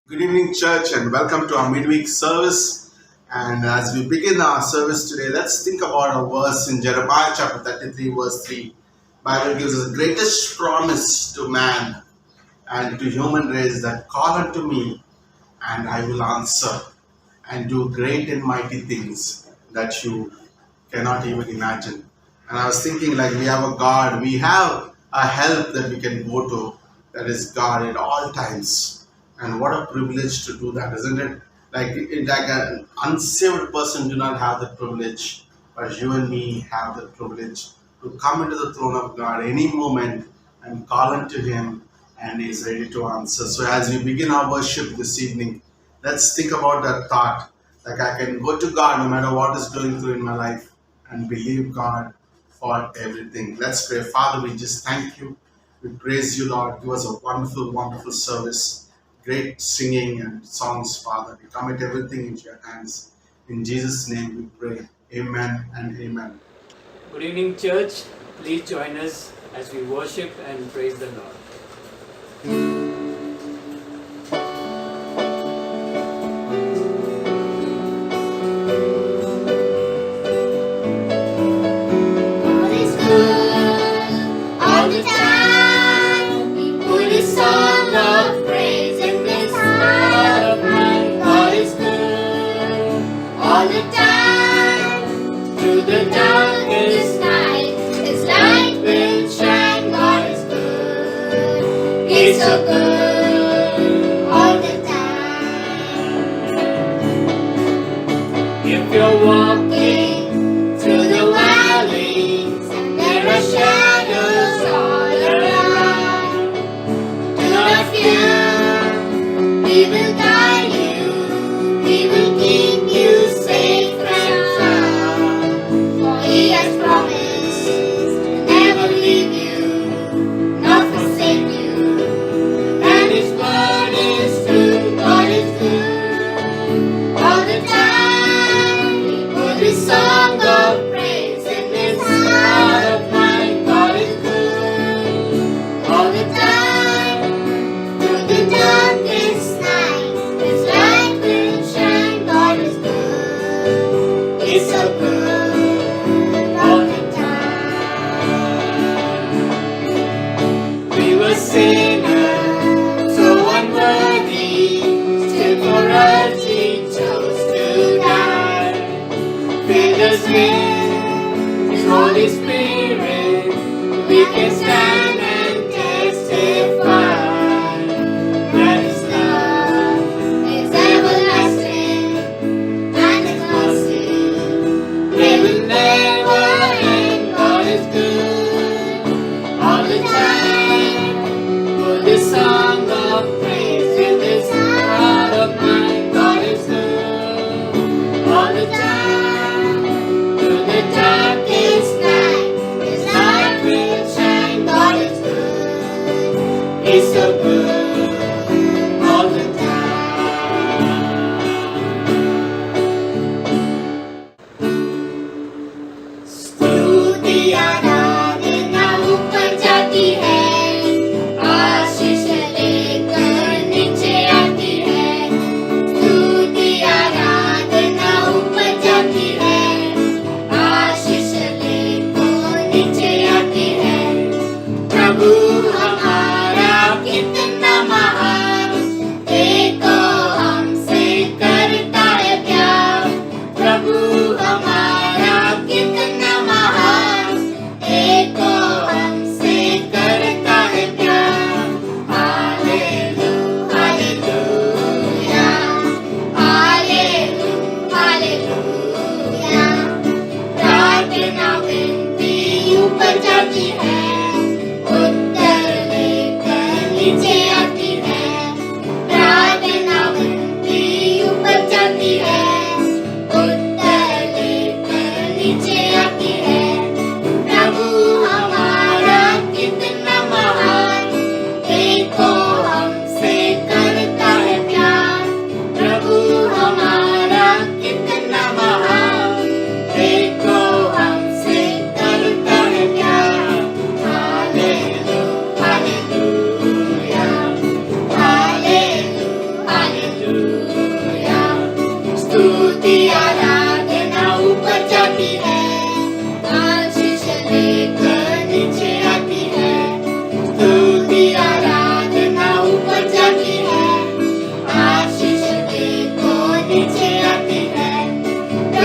Good evening, church, and welcome to our midweek service. And as we begin our service today, let's think about a verse in Jeremiah chapter 33, verse 3. Bible gives us the greatest promise to man and to human race that call unto me, and I will answer and do great and mighty things that you cannot even imagine. And I was thinking, like, we have a God, we have a help that we can go to, that is God at all times. And what a privilege to do that, isn't it? Like an unsaved person do not have that privilege, but you and me have the privilege to come into the throne of God any moment and call unto Him, and He is ready to answer. So as we begin our worship this evening, let's think about that thought. Like, I can go to God no matter what is going through in my life and believe God for everything. Let's pray. Father, we just thank you. We praise you, Lord. Give us a wonderful, wonderful service. Great singing and songs, Father. We commit everything into your hands. In Jesus' name we pray. Amen and amen. Good evening, church. Please join us as we worship and praise the Lord. God is good all the time. He put His song of praise in this heart of mine. God is good all the time. Through the darkest night, His light will shine. God is good. He's so good all the time. If you're walking Through the valleys, and there are shadows all around. Do not fear, He will guide you. He will keep you safe and sound. For He has promised to never leave you, nor forsake you. And His word is true. God is good all the time. He put His song of praise in this heart of mine. God is good all the time. Through the darkest night, His light will shine. God is good. He's so good all the time. We were sinners, so unworthy. Still for us He chose to die. Fill us with His Holy Spirit. We can stand and testify that His love is everlasting and exhaustive. It will never end. God is good all the time. For this song of praise in this heart of mine. God is good all the time. Through the darkest night, His light will shine. God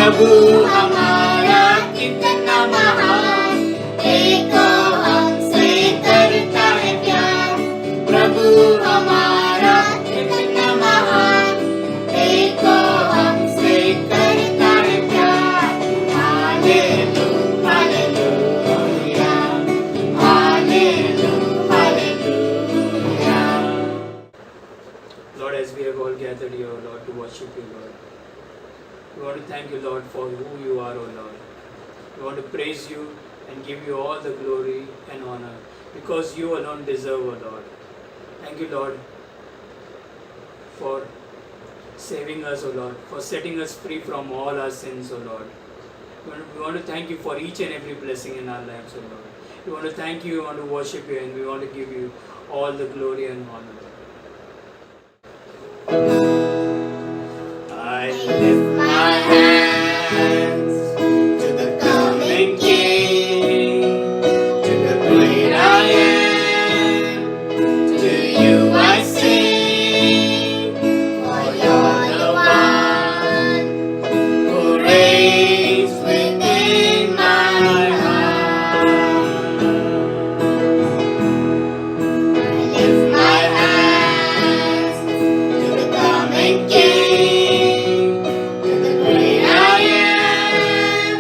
प्रभु हमारा कितना महान, देखो हमसे करता है प्यार। प्रभु हमारा कितना महान, देखो हमसे करता है प्यार। Hallelujah, hallelujah, hallelujah. Lord, as we have all gathered here, Lord, to worship you, Lord, we want to thank you, Lord, for who you are, O Lord. We want to praise you and give you all the glory and honor because you alone deserve, O Lord. Thank you, Lord, for saving us, O Lord, for setting us free from all our sins, O Lord. We want to thank you for each and every blessing in our lives, O Lord. We want to thank you, we want to worship you, and we want to give you all the glory and honor. I lift my hands to the coming King, to the great I am. To you I sing, For you're the one who reigns within my heart. I lift my hands to the coming King, to the great I am.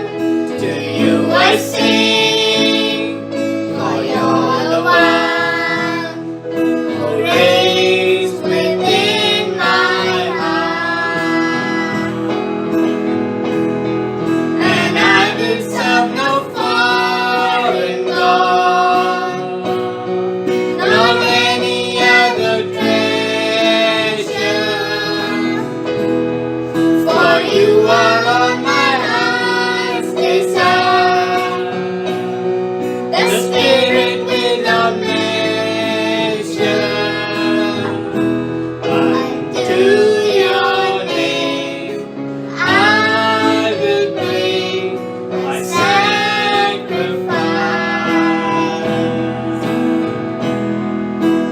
To you I sing, for you're the one who reigns within my heart. and I will serve no foreign God, nor any other treasure. For you are all my heart's desire, the Spirit without measure. Unto your name I will bring my sacrifice.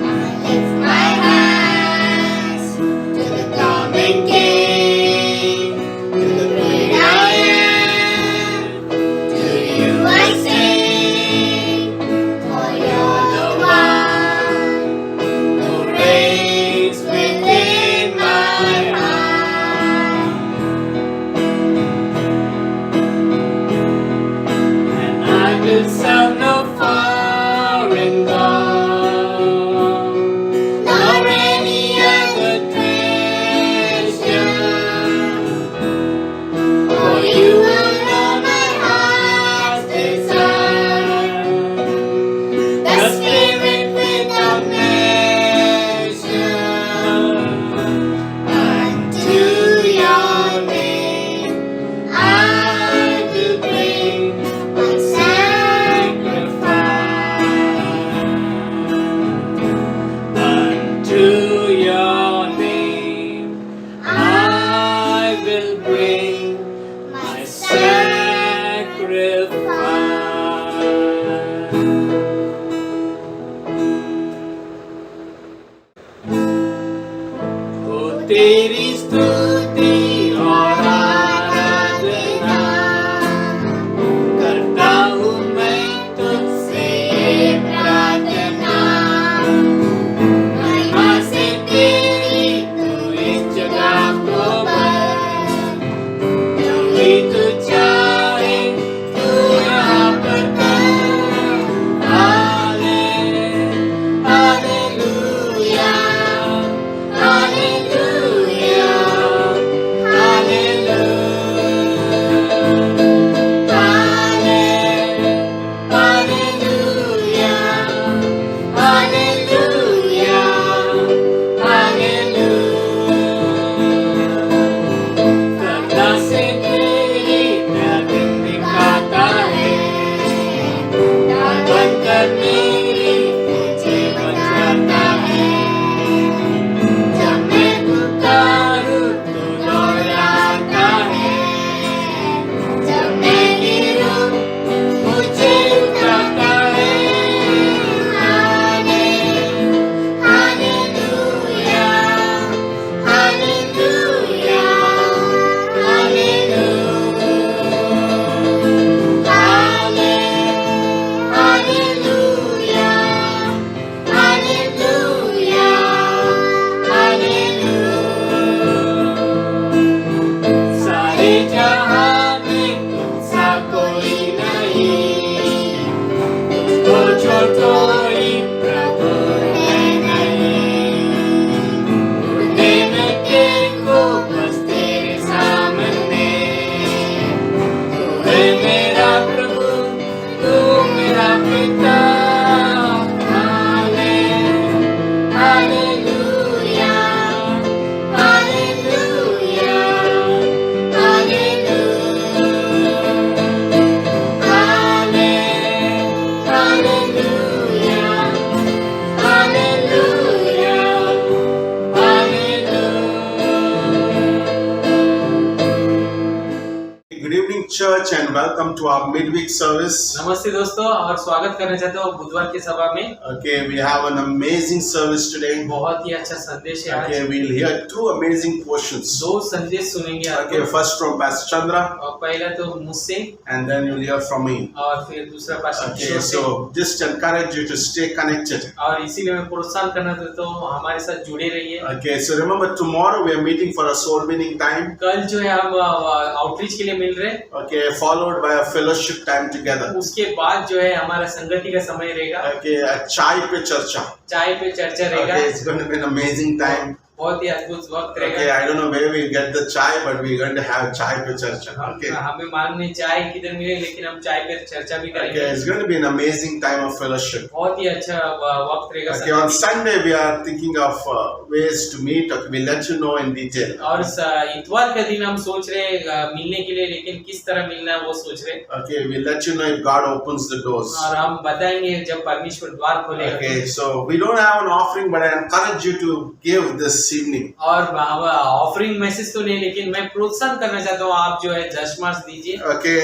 I lift my hands to the coming King, to the great I am. To you I sing, for you're the one Who reigns within my heart. and I will serve no foreign God, nor any other treasure. For you alone my heart's desire, the Spirit without measure. Unto your name I will bring my sacrifice. Unto your name I will bring my sacrifice. ओ तेरी स्तुति और आराधना करता हूँ मैं तुझसे ये प्रार्थना। महिमा से तेरी तू इस जगह को भर, जो भी तू चाहे तू यहाँ पर कर। Hallelujah, hallelujah, church and welcome to our midweek service. नमस्ते दोस्तों और स्वागत करना चाहता हूँ बुधवार की सभा में। Okay, we have an amazing service today. बहुत ही अच्छा संदेश है Okay, आज। we'll hear two amazing portions. दो संदेश सुनेंगे Okay, आपको। first from Pastor Chandra और पहला तो मुझसे and then you'll hear from me. और फिर दूसरा पास्टर Okay, किशोर से। so just encourage you to stay connected. और इसीलिए मैं प्रोत्साहन करना चाहता हूँ हमारे साथ जुड़े रहिए। Okay, so remember tomorrow we are meeting for a soul winning time. कल जो है हम आउटरीच के लिए मिल रहे हैं। Okay, followed by a fellowship time together. उसके बाद जो है हमारा संगति का समय रहेगा। Okay, a chai pe charcha. चाय पे चर्चा रहेगा। Okay, it's going to be an amazing time. बहुत ही अद्भुत वक्त Okay, रहेगा। I don't know where we get the chai, but we're going to have chai pe charcha. Okay. हमें मालूम नहीं चाय किधर मिले लेकिन हम चाय पे चर्चा भी Okay, करेंगे। it's going to be an amazing time of fellowship. बहुत ही अच्छा वक्त रहेगा। Okay, on Sunday we are thinking of ways to meet. Okay, we'll let you know in detail. और इतवार का दिन हम सोच रहे हैं मिलने के लिए, लेकिन किस तरह मिलना है वो सोच रहे हैं। Okay, we'll let you know if God opens the doors. और हम बताएंगे जब परमेश्वर द्वार खोलेगा। Okay, so we don't have an offering, but I encourage you to give this evening. और ऑफरिंग मैसेज तो नहीं, लेकिन मैं प्रोत्साहन करना चाहता हूँ आप जो है दशमांश दीजिए। Okay,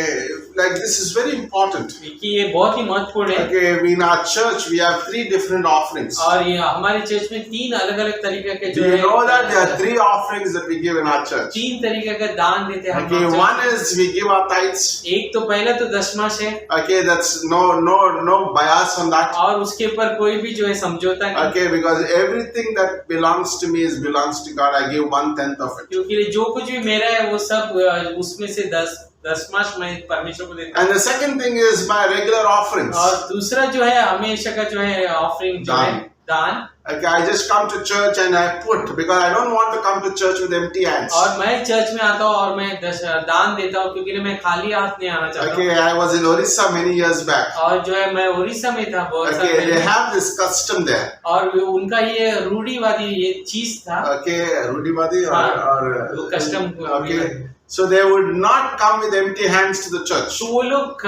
like this is very important. कि ये बहुत ही महत्वपूर्ण है। Okay, we in our church we have 3 different offerings. और ये हमारे चर्च में 3 अलग अलग तरीके के Do जो you know that there है are 3 offerings that we give in our church? 3 तरीके का दान देते हैं हम Okay, चर्च one में। is we give our tithes. एक तो पहला तो दशमांश है। Okay, that's no bias on that. और उसके ऊपर कोई भी जो है समझौता नहीं। Okay, because everything that belongs to me belongs to God. I give 1/10 of it. क्योंकि जो कुछ भी मेरा है वो सब उसमें से दशमांश मैं परमेश्वर को देता हूँ। And the second thing is my regular offerings. और दूसरा जो है हमेशा का जो है ऑफरिंग जो है दान। Okay, I just come to church and I put because I don't want to come to church with empty hands. और मैं चर्च में आता हूँ और मैं दान देता हूँ क्योंकि मैं खाली हाथ नहीं आना चाहता Okay, I was in Orissa many years back. और जो है मैं उड़ीसा में था बहुत साल Okay, they पहले। have this custom there. और उनका ये रूढ़िवादी ये चीज था। Okay, Rudivadi वो custom okay. So they would not come with empty hands to the church. तो वो लोग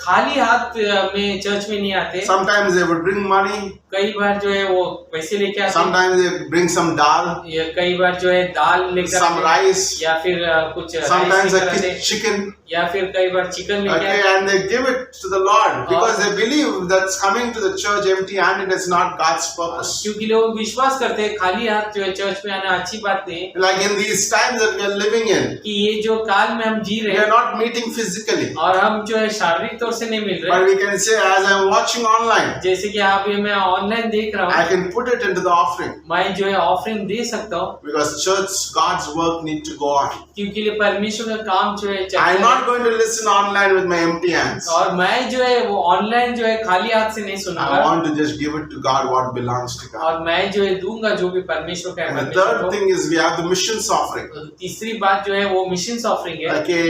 खाली हाथ में चर्च में नहीं आते। Sometimes they would bring money. कई बार जो है वो पैसे लेके आते। Sometimes they bring some dal, ये कई बार जो है दाल लेकर some आते। rice, या फिर कुछ sometimes राइस a लेकर आते। chicken. या फिर कई बार चिकन लेके Okay, आते। and they give it to the Lord because they believe that's coming to the church empty-handed is not God's purpose. क्योंकि लोग विश्वास करते हैं खाली हाथ जो है चर्च में आना अच्छी बात नहीं। Like in these times that we are living in, कि ये जो काल में हम जी we रहे are हैं not meeting physically, और हम जो है शारीरिक तौर से नहीं मिल but रहे। we can say, as I'm watching online, जैसे कि आप ये मैं ऑनलाइन देख रहा I हूँ, can put it into the offering मैं जो है ऑफरिंग दे सकता हूँ because church, God's work need to go on. क्योंकि लिए परमेश्वर का काम जो है चलता I'm है। not going to listen online with my empty hands. और मैं जो है वो ऑनलाइन जो है खाली हाथ से नहीं I सुनूंगा want to just give it to God what belongs to God. और मैं जो है दूंगा जो भी परमेश्वर का है And the परमेश्वर third को। thing is we have the missions offering. तो तीसरी बात जो है वो मिशंस ऑफरिंग है। Okay,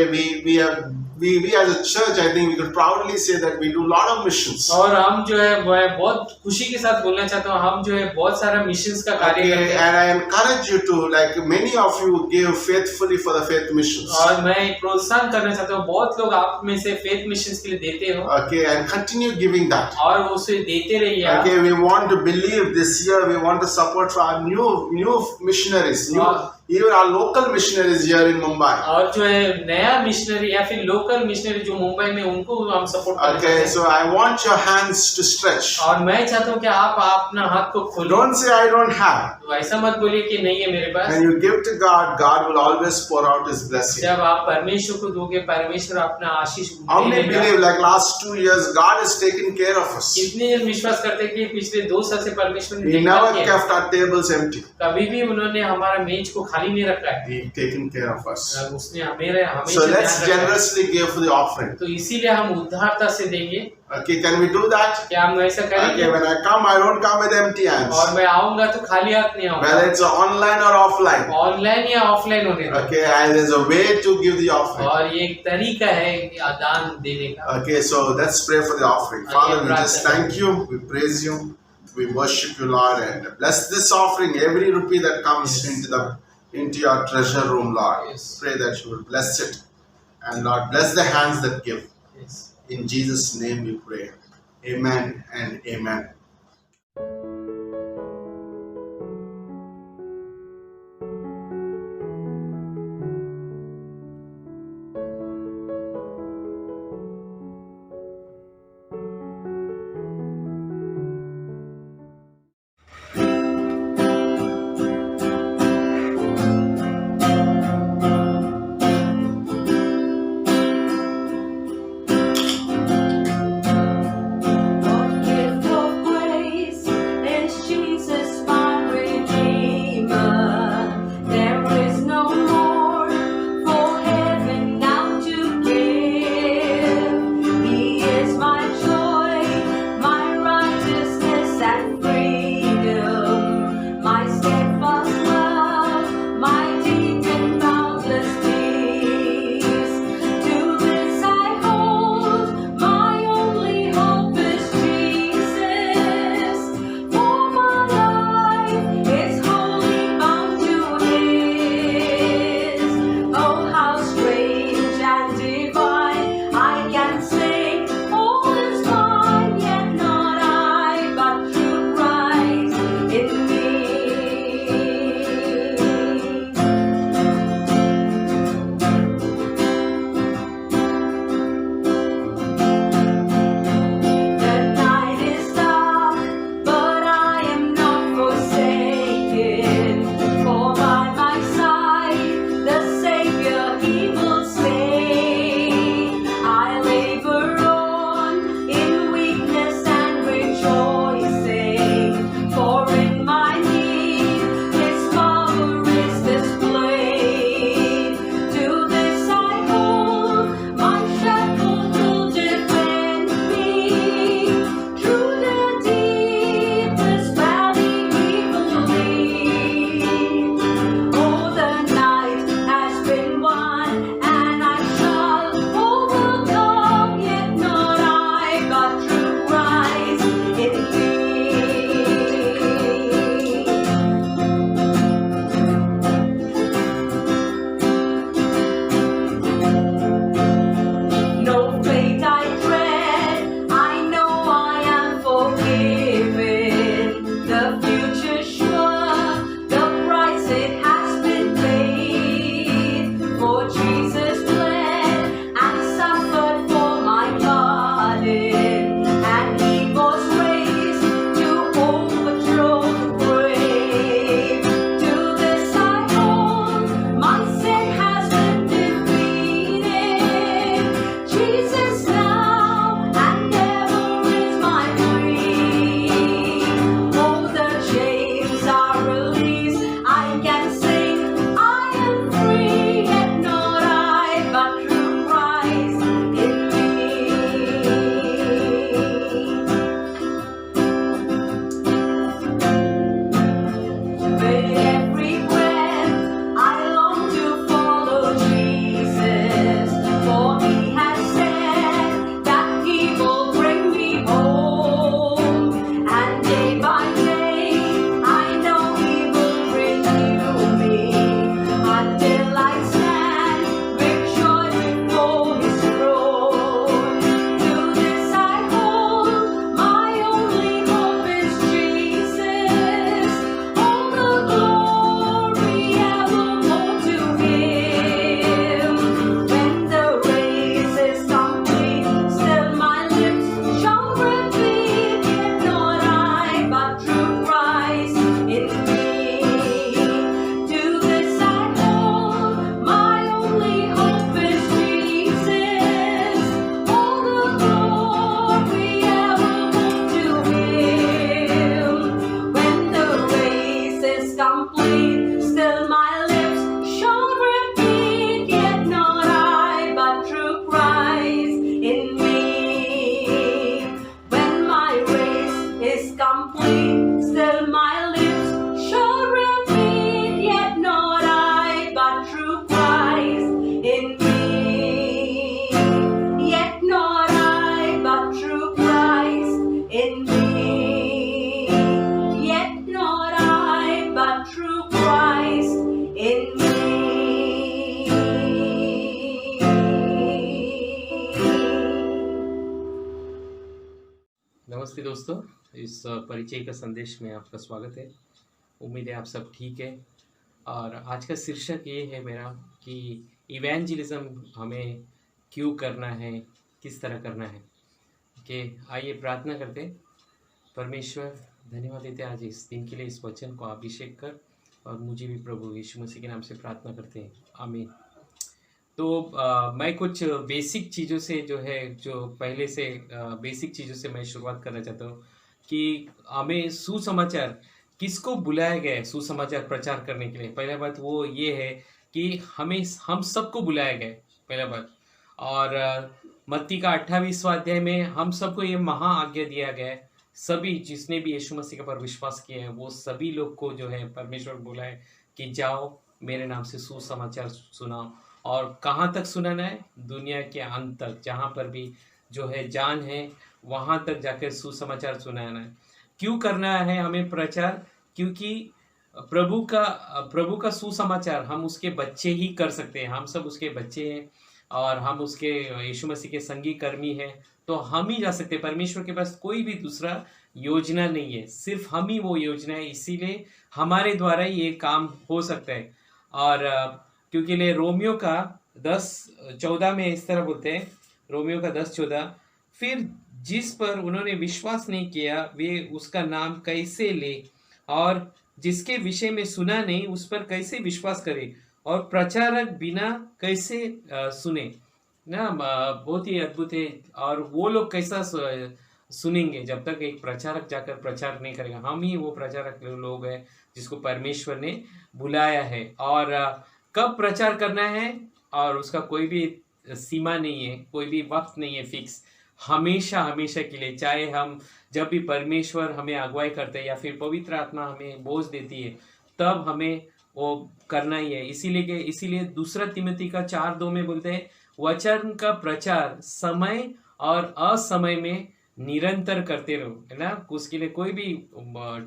we as a church, I think we could proudly say that we do a lot of missions. और हम जो है मैं बहुत खुशी के साथ बोलना चाहता हूँ हम जो है बहुत सारा मिशंस का कार्य Okay, करते हैं। and I encourage you to, like many of you give faithfully for the faith missions. और मैं प्रोत्साहन करना चाहता हूँ बहुत लोग आप में से फेथ मिशंस के लिए देते हो Okay, and continue giving that. और उसे देते रहिए आप। Okay, we want to believe this year. We want to support our new missionaries, even our local missionaries here in Mumbai. और जो है नया मिशनरी या फिर लोकल मिशनरी जो मुंबई में उनको हम सपोर्ट करते Okay, हैं। so I want your hands to stretch. और मैं चाहता हूँ कि आप अपना हाथ को खोलो। Don't say I don't have. तो ऐसा मत बोलिए कि नहीं है मेरे पास। When you give to God, God will always pour out His blessing. जब आप परमेश्वर को दोगे परमेश्वर अपना आशीष How many देगा। believe like last 2 years God has taken care of us? कितने जन विश्वास करते हैं कि पिछले 2 साल से परमेश्वर ने He देखभाल never किया है। kept our tables empty. कभी भी उन्होंने हमारा मेज को खाली नहीं रखा है। He taken care of us. उसने हमेशा So ध्यान let's रखा है। generously give for the offering. तो इसीलिए हम उदारता से देंगे। Okay, can we do that? क्या हम ऐसा करेंगे? Okay, when I come, I don't come with empty hands. और मैं आऊंगा तो खाली हाथ नहीं आऊंगा। Whether it's online or offline. Online या ऑफलाइन होने दो। Okay, and there's a way to give the offering. और ये एक तरीका है दान देने का। Okay, so let's pray for the offering. Father, we just thank you, we praise you, we worship you, Lord, and bless this offering, every rupee that comes into your treasure room, Lord. Yes. Pray that you will bless it, and Lord, bless the hands that give. Yes. In Jesus' name we pray. Amen and amen. नमस्ते दोस्तों, इस परिचय का संदेश में आपका स्वागत है। उम्मीद है आप सब ठीक है। और आज का शीर्षक ये है मेरा कि इवेंजलिज्म हमें क्यों करना है, किस तरह करना है। कि आइए प्रार्थना करते हैं। परमेश्वर, धन्यवाद देते हैं आज इस दिन के लिए, इस वचन को अभिषेक कर, और मुझे भी प्रभु यीशु मसीह के नाम से प्रार्थना करते हैं, आमीन। तो मैं कुछ बेसिक चीज़ों से जो पहले से बेसिक चीज़ों से मैं शुरुआत करना चाहता हूँ कि हमें सुसमाचार किसको बुलाया गया है सुसमाचार प्रचार करने के लिए। पहला बात वो ये है कि हम सबको बुलाया गया है, पहला बात। और मत्ती का 28वां अध्याय में हम सबको ये महा आज्ञा दिया गया है, सभी जिसने भी यीशु मसीह पर विश्वास किया है वो सभी लोग को जो है परमेश्वर बोला है कि जाओ मेरे नाम से सुसमाचार सुनाओ। और कहाँ तक सुनाना है? दुनिया के अंत तक, जहाँ पर भी जो है जान है वहाँ तक जाकर सुसमाचार सुनाना है। क्यों करना है हमें प्रचार? क्योंकि प्रभु का सुसमाचार हम उसके बच्चे ही कर सकते हैं। हम सब उसके बच्चे हैं और हम उसके यीशु मसीह के संगी कर्मी हैं, तो हम ही जा सकते हैं। परमेश्वर के पास कोई भी दूसरा योजना नहीं है, सिर्फ हम ही वो योजना है, इसीलिए हमारे द्वारा ही ये काम हो सकता है। और क्योंकि ले रोमियो का 10:14 में इस तरह बोलते हैं, रोमियो का 10:14, फिर जिस पर उन्होंने विश्वास नहीं किया वे उसका नाम कैसे ले, और जिसके विषय में सुना नहीं उस पर कैसे विश्वास करे, और प्रचारक बिना कैसे सुने ना। बहुत ही अद्भुत है। और वो लोग कैसा सुनेंगे जब तक एक प्रचारक जाकर प्रचार नहीं करेगा। हम ही वो प्रचारक लोग हैं जिसको परमेश्वर ने बुलाया है। और कब प्रचार करना है और उसका कोई भी सीमा नहीं है, कोई भी वक्त नहीं है फिक्स, हमेशा हमेशा के लिए। चाहे हम जब भी परमेश्वर हमें अगुवाई करते हैं या फिर पवित्र आत्मा हमें बोझ देती है, तब हमें वो करना ही है। इसीलिए दूसरा तिमोथी का 4:2 में बोलते हैं, वचन का प्रचार समय और असमय में निरंतर करते रहो, है ना। उसके लिए कोई भी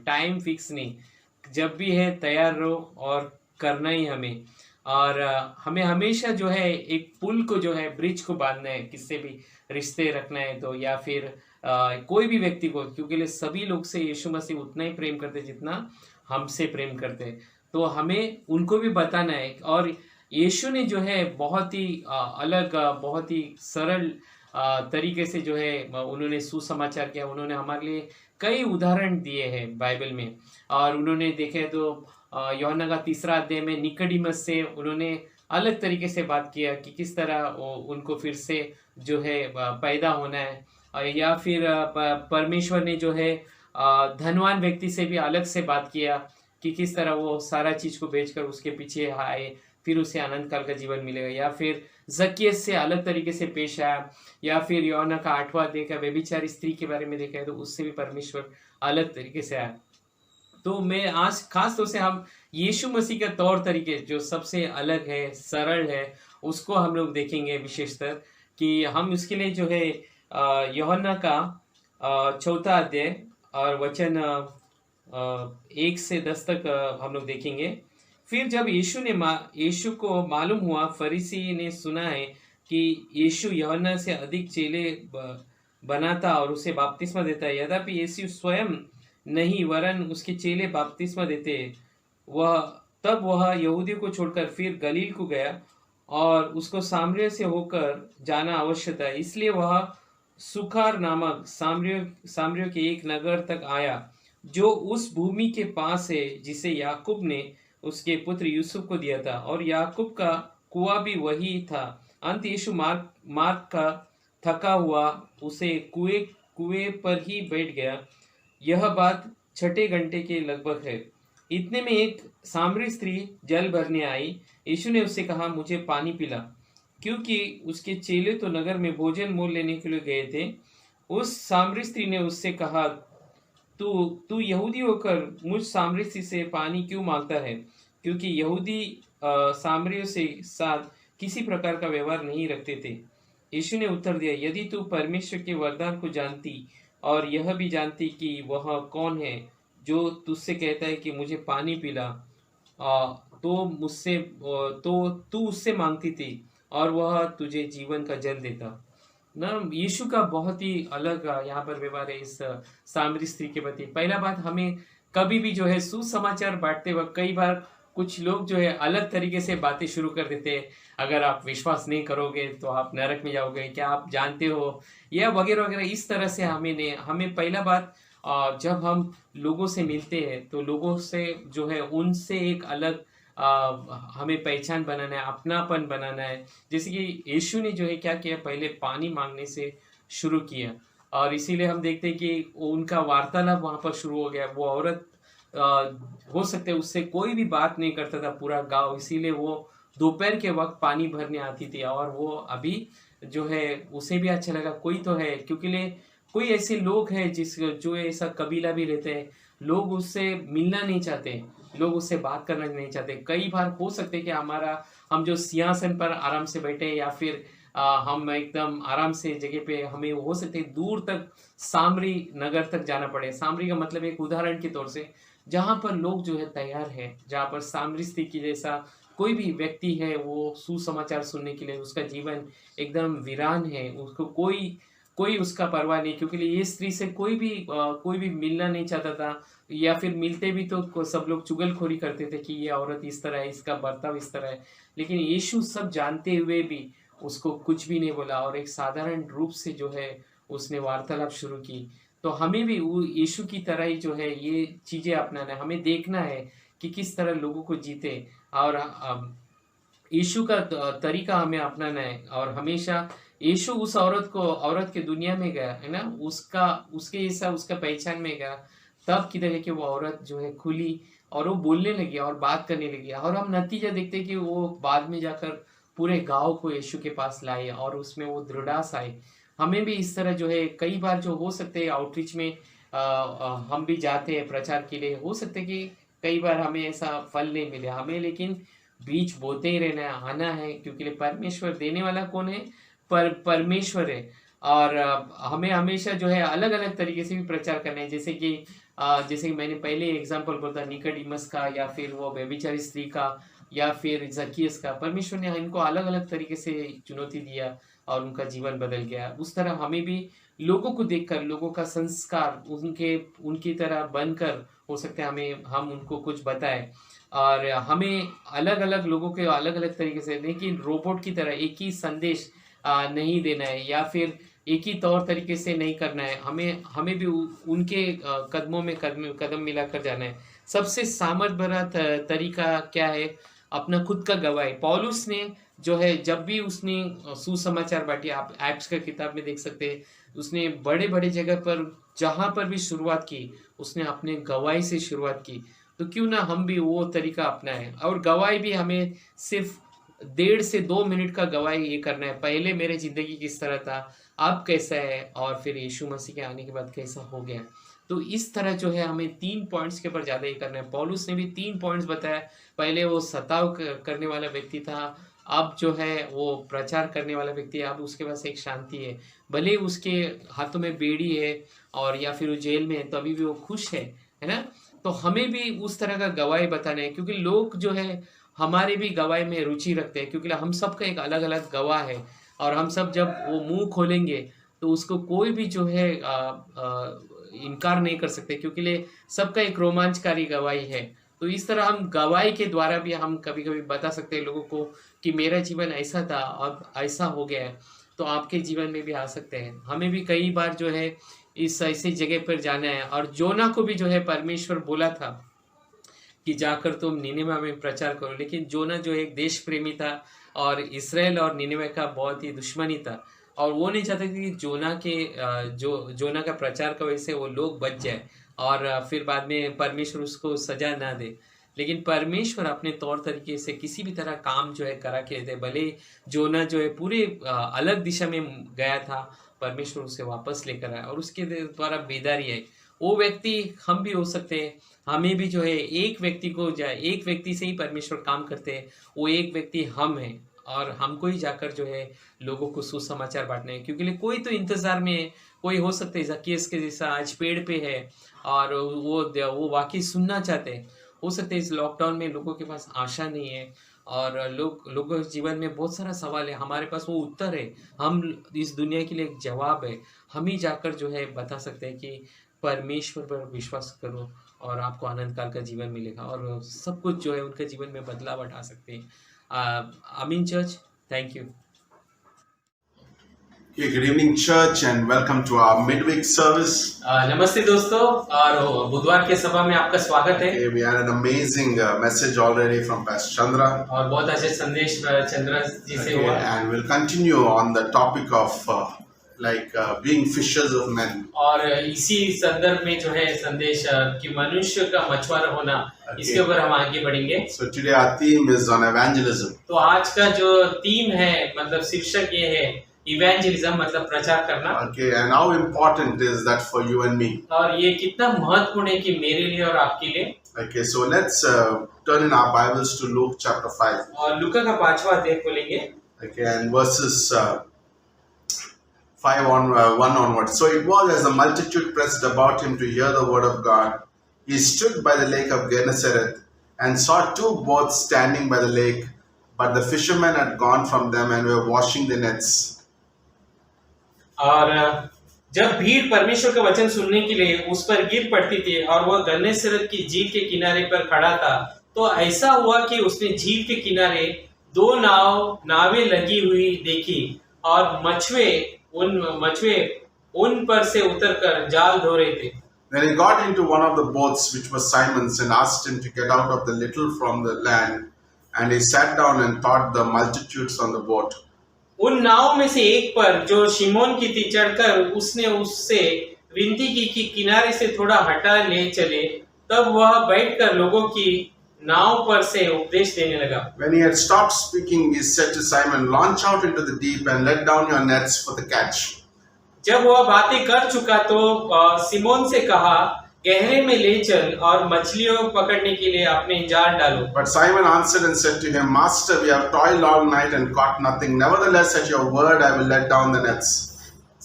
टाइम फिक्स नहीं, जब भी है तैयार रहो और करना ही हमें। और हमें हमेशा जो है एक पुल को जो है ब्रिज को बांधना है, किससे भी रिश्ते रखना है तो, या फिर कोई भी व्यक्ति को, क्योंकि सभी लोग से यीशु मसीह उतना ही प्रेम करते जितना हमसे प्रेम करते हैं, तो हमें उनको भी बताना है। और यीशु ने जो है बहुत ही अलग, बहुत ही सरल तरीके से जो है उन्होंने सुसमाचार किया। उन्होंने हमारे लिए कई उदाहरण दिए हैं बाइबल में। और उन्होंने देखे तो यूहन्ना का 3 अध्याय में निकोडिमस से उन्होंने अलग तरीके से बात किया कि किस तरह उनको फिर से जो है पैदा होना है। या फिर परमेश्वर ने जो है धनवान व्यक्ति से भी अलग से बात किया कि किस तरह वो सारा चीज को बेचकर उसके पीछे आए, फिर उसे अनंत काल का जीवन मिलेगा। या फिर जक्कियस से अलग तरीके से पेश आया। या फिर यूहन्ना का 8वां अध्याय का व्यभिचारी स्त्री के बारे में देखा है तो उससे भी परमेश्वर अलग तरीके से आया। तो मैं आज खास तौर से हम यीशु मसीह का तौर तरीके जो सबसे अलग है, सरल है, उसको हम लोग देखेंगे विशेषतर। कि हम उसके लिए जो है यूहन्ना का 4वां अध्याय और वचन 1 से 10 तक हम लोग देखेंगे। फिर जब यीशु को मालूम हुआ, फरीसी ने सुना है कि यीशु यूहन्ना से अधिक चेले बनाता और उसे बपतिस्मा देता है, यद्यपि यीशु स्वयं नहीं वरन उसके चेले बपतिस्मा देते, तब वह यहूदियों को छोड़कर फिर गलील को गया और उसको सामरिया से होकर जाना अवश्य था। इसलिए वह सुखार नामक सामरिया के एक नगर तक आया जो उस भूमि के पास है जिसे याकूब ने उसके पुत्र यूसुफ को दिया था, और याकूब का कुआं भी वही था। अंत यीशु मार्ग का थका हुआ उसे कुएं पर ही बैठ गया। यह बात 6 घंटे के लगभग है। इतने में एक सामरी स्त्री जल भरने आई। यीशु ने उससे कहा, मुझे पानी पिला, क्योंकि उसके चेले तो नगर में भोजन मोल लेने के लिए गए थे। उस सामरी स्त्री ने उससे कहा, तू यहूदी होकर मुझ सामरी स्त्री से पानी क्यों मांगता है? क्योंकि यहूदी सामरियों से साथ किसी प्रकार का व्यवहार नहीं रखते थे। यीशु ने उत्तर दिया, यदि तू परमेश्वर के वरदान को जानती और यह भी जानती कि वह कौन है जो तुझसे कहता है कि मुझे पानी पिला, तो तू उससे मांगती थी और वह तुझे जीवन का जल देता। ना यीशु का बहुत ही अलग यहाँ पर व्यवहार है इस सामरी स्त्री के प्रति। पहला बात, हमें कभी भी जो है सुसमाचार बांटते वक्त कई बार कुछ लोग जो है अलग तरीके से बातें शुरू कर देते हैं। अगर आप विश्वास नहीं करोगे तो आप नरक में जाओगे, क्या आप जानते हो, या वगैरह वगैरह। इस तरह से हमें पहला बात, जब हम लोगों से मिलते हैं तो लोगों से जो है उनसे एक अलग हमें पहचान बनाना है, अपनापन बनाना है। जैसे कि यीशु ने जो है क्या किया, पहले पानी मांगने से शुरू किया, और इसीलिए हम देखते हैं कि उनका वार्तालाप वहां पर शुरू हो गया। वो औरत हो सकते उससे कोई भी बात नहीं करता था पूरा गांव, इसीलिए वो दोपहर के वक्त पानी भरने आती थी। और वो अभी जो है उसे भी अच्छा लगा, कोई तो है, क्योंकि कोई ऐसे लोग हैं जो ऐसा कबीला भी रहते हैं, लोग उससे मिलना नहीं चाहते, लोग उससे बात करना नहीं चाहते। कई बार हो सकते हैं कि हम जो सिंहासन पर आराम से बैठे, या फिर हम एकदम आराम से जगह पे, हमें हो सकते दूर तक सामरी नगर तक जाना पड़े। सामरी का मतलब एक उदाहरण के तौर से जहां पर लोग जो है तैयार है, जहां पर सामरी स्त्री की जैसा कोई भी व्यक्ति है, वो सुसमाचार सुनने के लिए, उसका जीवन एकदम वीरान है, उसको कोई उसका परवाह नहीं, क्योंकि ये स्त्री से कोई भी मिलना नहीं चाहता था, या फिर मिलते भी तो सब लोग चुगलखोरी करते थे कि ये औरत इस तरह है, इसका बर्ताव इस तरह है। लेकिन यीशु सब जानते हुए भी उसको कुछ भी नहीं बोला, और एक साधारण रूप से जो है उसने वार्तालाप शुरू की। तो हमें भी यीशु की तरह ही जो है ये चीजें अपनाना है। हमें देखना है कि किस तरह लोगों को जीते, और यीशु का तरीका हमें अपनाना है। और हमेशा यीशु उस औरत के दुनिया में गया है ना, उसके जैसा उसका पहचान में गया, तब किधर है कि वो औरत जो है खुली और वो बोलने लगी और बात करने लगी। और हम नतीजा देखते हैं कि वो बाद में जाकर पूरे गांव को यीशु के पास लाए, और उसमें वो दृढ़ास आए। हमें भी इस तरह जो है कई बार जो हो सकते हैं आउटरीच में हम भी जाते हैं प्रचार के लिए, हो सकते कि कई बार हमें ऐसा फल नहीं मिले हमें, लेकिन बीज बोते ही रहना है, आना है, क्योंकि परमेश्वर देने वाला कौन है, परमेश्वर है। और हमें हमेशा जो है अलग अलग तरीके से भी प्रचार करना है। जैसे कि मैंने पहले एग्जाम्पल बोला था निकोडिमस का, या फिर वो व्यभिचारी स्त्री का, या फिर जकियस का। परमेश्वर ने इनको अलग अलग तरीके से चुनौती दिया और उनका जीवन बदल गया। उस तरह हमें भी लोगों को देखकर, लोगों का संस्कार उनकी तरह बनकर, हो सकता है हम उनको कुछ बताएं। और हमें अलग अलग लोगों के अलग अलग तरीके से, लेकिन रोबोट की तरह एक ही संदेश नहीं देना है, या फिर एक ही तौर तरीके से नहीं करना है। हमें भी उनके कदमों में कदम मिलाकर जाना है। सबसे सामर्थ भरा तरीका क्या है, अपना खुद का गवाही। पौलुस ने जो है जब भी उसने सुसमाचार बांटी, आप एक्ट्स का किताब में देख सकते हैं, उसने बड़े बड़े जगह पर जहां पर भी शुरुआत की, उसने अपने गवाही से शुरुआत की। तो क्यों ना हम भी वो तरीका अपनाएं। और गवाही भी हमें सिर्फ 1.5 से 2 मिनट का गवाही ये करना है, पहले मेरे जिंदगी किस तरह था, अब कैसा है, और फिर यीशु मसीह के आने के बाद कैसा हो गया। तो इस तरह जो है हमें 3 पॉइंट्स के ऊपर ज्यादा ये करना है। पौलुस ने भी 3 पॉइंट्स बताया। पहले वो सताव करने वाला व्यक्ति था, अब जो है वो प्रचार करने वाला व्यक्ति है, अब उसके पास एक शांति है। भले उसके हाथों में बेड़ी है और या फिर वो जेल में है, तो अभी भी वो खुश है ना। तो हमें भी उस तरह का गवाही बताना है, क्योंकि लोग जो है हमारे भी गवाही में रुचि रखते हैं, क्योंकि हम सबका एक अलग अलग गवाह है। और हम सब जब वो मुंह खोलेंगे तो उसको कोई भी जो है इनकार नहीं कर सकते, क्योंकि सबका एक रोमांचकारी गवाही है। तो इस तरह हम गवाही के द्वारा भी हम कभी कभी बता सकते हैं लोगों को कि मेरा जीवन ऐसा था, अब ऐसा हो गया है, तो आपके जीवन में भी आ सकते हैं। हमें भी कई बार जो है इस ऐसी जगह पर जाना है। और जोना को भी जो है परमेश्वर बोला था कि जाकर तुम निनेवा में प्रचार करो, लेकिन जोना जो एक देश प्रेमी था और इसराइल और निनेवा का बहुत ही दुश्मनी था, और वो नहीं चाहते थे कि जोना का प्रचार की वजह से वो लोग बच जाए और फिर बाद में परमेश्वर उसको सजा ना दे। लेकिन परमेश्वर अपने तौर तरीके से किसी भी तरह काम जो है करा के देते। भले जोना जो है पूरे अलग दिशा में गया था, परमेश्वर उसे वापस लेकर आया और उसके द्वारा बेदारी है। वो व्यक्ति हम भी हो सकते हैं। हमें भी जो है एक व्यक्ति से ही परमेश्वर काम करते हैं, वो एक व्यक्ति हम है, और हमको ही जाकर जो है लोगों को सुसमाचार बांटना है। क्योंकि कोई तो इंतजार में है, कोई हो सकता है जकियस के जैसा आज पेड़ पे है और वो वाकई सुनना चाहते हैं। हो सकता है इस लॉकडाउन में लोगों के पास आशा नहीं है और लोगों के जीवन में बहुत सारा सवाल है, हमारे पास वो उत्तर है, हम इस दुनिया के लिए एक जवाब है। हम ही जाकर जो है बता सकते हैं कि परमेश्वर पर विश्वास करो और आपको आनंद काल का जीवन मिलेगा, और सब कुछ जो है उनके जीवन में बदलाव ला सकते हैं। आमीन church, thank you. Okay, good evening, church, and welcome to our midweek service. नमस्ते दोस्तों, और बुधवार के सभा में आपका स्वागत है। Okay, we had an amazing message already from Pastor Chandra. और बहुत अच्छे संदेश चंद्रा जी से Okay, हुआ, and we'll continue on the topic of being fishers of men. और इसी संदर्भ में जो है संदेश कि मनुष्य का मछुआरा होना, इसके ऊपर हम आगे बढ़ेंगे। So today our theme is on evangelism. तो आज का जो थीम है, मतलब शीर्षक ये है इवेंजलिज्म, मतलब प्रचार करना। Okay, and how important is that for you and me? और ये कितना महत्वपूर्ण है कि मेरे लिए और आपके लिए। Okay, so let's turn in our Bibles to Luke chapter 5. और लूका का 5वां अध्याय खोलेंगे, Okay, and verses 1 onwards. So it was as the multitude pressed about him to hear the word of God, he stood by the lake of Gennesaret and saw two boats standing by the lake, but the fishermen had gone from them and were washing their nets. और जब भीड़ परमेश्वर का वचन सुनने के लिए उस पर गिर पड़ती थी और वह गन्नेसरत की झील के किनारे पर खड़ा था, तो ऐसा हुआ कि उसने झील के किनारे दो नावें लगी हुई देखी, और मछुए उन पर से उतरकर जाल धो रहे थे। Then he got into one of the boats, which was Simon's, and asked him to get out of the little from the land. And he sat down and taught the multitudes on the boat. उन नाव में से एक पर जो शिमोन की थी चढ़कर उसने उससे विनती की कि किनारे से थोड़ा हटा ले चले। तब वह बैठकर लोगों की नाव पर से उपदेश देने लगा। When he had stopped speaking, he said to Simon, "Launch out into the deep and let down your nets for the catch." जब वह बातें कर चुका तो सिमोन से कहा, गहरे में ले चल और मछलियों पकड़ने के लिए अपने जाल डालो। But Simon answered and said to him, "Master, we have toiled all night and caught nothing. Nevertheless, at your word, I will let down the nets."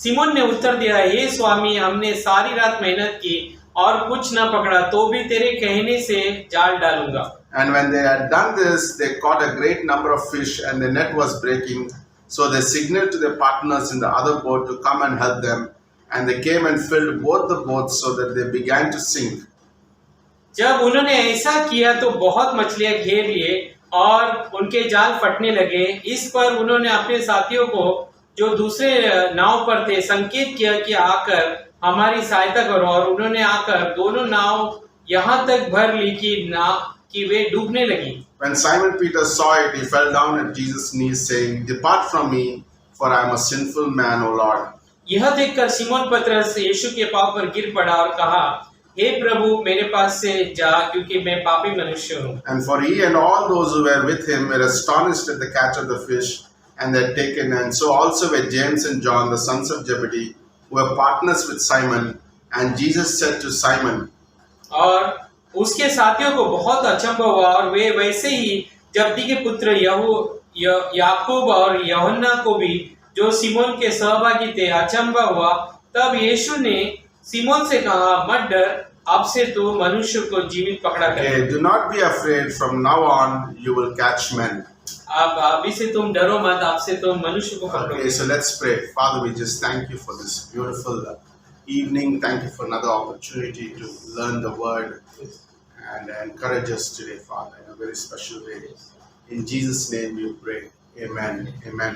Simon ने उत्तर दिया, हे स्वामी, हमने सारी रात मेहनत की और कुछ न पकड़ा, तो भी तेरे कहने से जाल डालूंगा। And when they had done this, they caught a great number of fish, and the net was breaking. So they signaled to their partners in the other boat to come and help them. And they came and filled both the boats so that they began to sink. जब उन्होंने ऐसा किया तो बहुत मछलियां घेर लिए और उनके जाल फटने लगे। इस पर उन्होंने अपने साथियों को जो दूसरे नाव पर थे संकेत किया कि आकर हमारी सहायता करो, और उन्होंने आकर दोनों नाव यहाँ तक भर ली कि वे डूबने लगी। When Simon Peter saw it, he fell down at Jesus' knees, saying, "Depart from me, for I am a sinful man, O Lord." यह देखकर सिमोन पतरस यीशु के पांव पर गिर पड़ा और कहा, हे प्रभु, मेरे पास से जा, क्योंकि मैं पापी मनुष्य हूँ। And for he and all those who were with him were astonished at the catch of the fish, and they had taken, and so also were James and John, the sons of Zebedee, who were partners with Simon. And Jesus said to Simon, और उसके साथियों को बहुत अचंभा हुआ, और वे वैसे ही जब्दी के पुत्र याकूब और यूहन्ना को भी, जो सिमोन के सहभागी थे, अचंभा हुआ। तब यीशु ने सिमोन से कहा, मत डर, अब से तो मनुष्य को जीवित पकड़ा करे। "Okay, do not be afraid. From now on, you will catch men." अब अभी से तुम डरो मत, अब से तुम मनुष्य को पकड़ोगे। Okay, so let's pray. Father, we just thank you for this beautiful evening. Thank you for another opportunity to learn the word and encourage us today, Father, in a very special way. In Jesus' name we pray. Amen. Amen.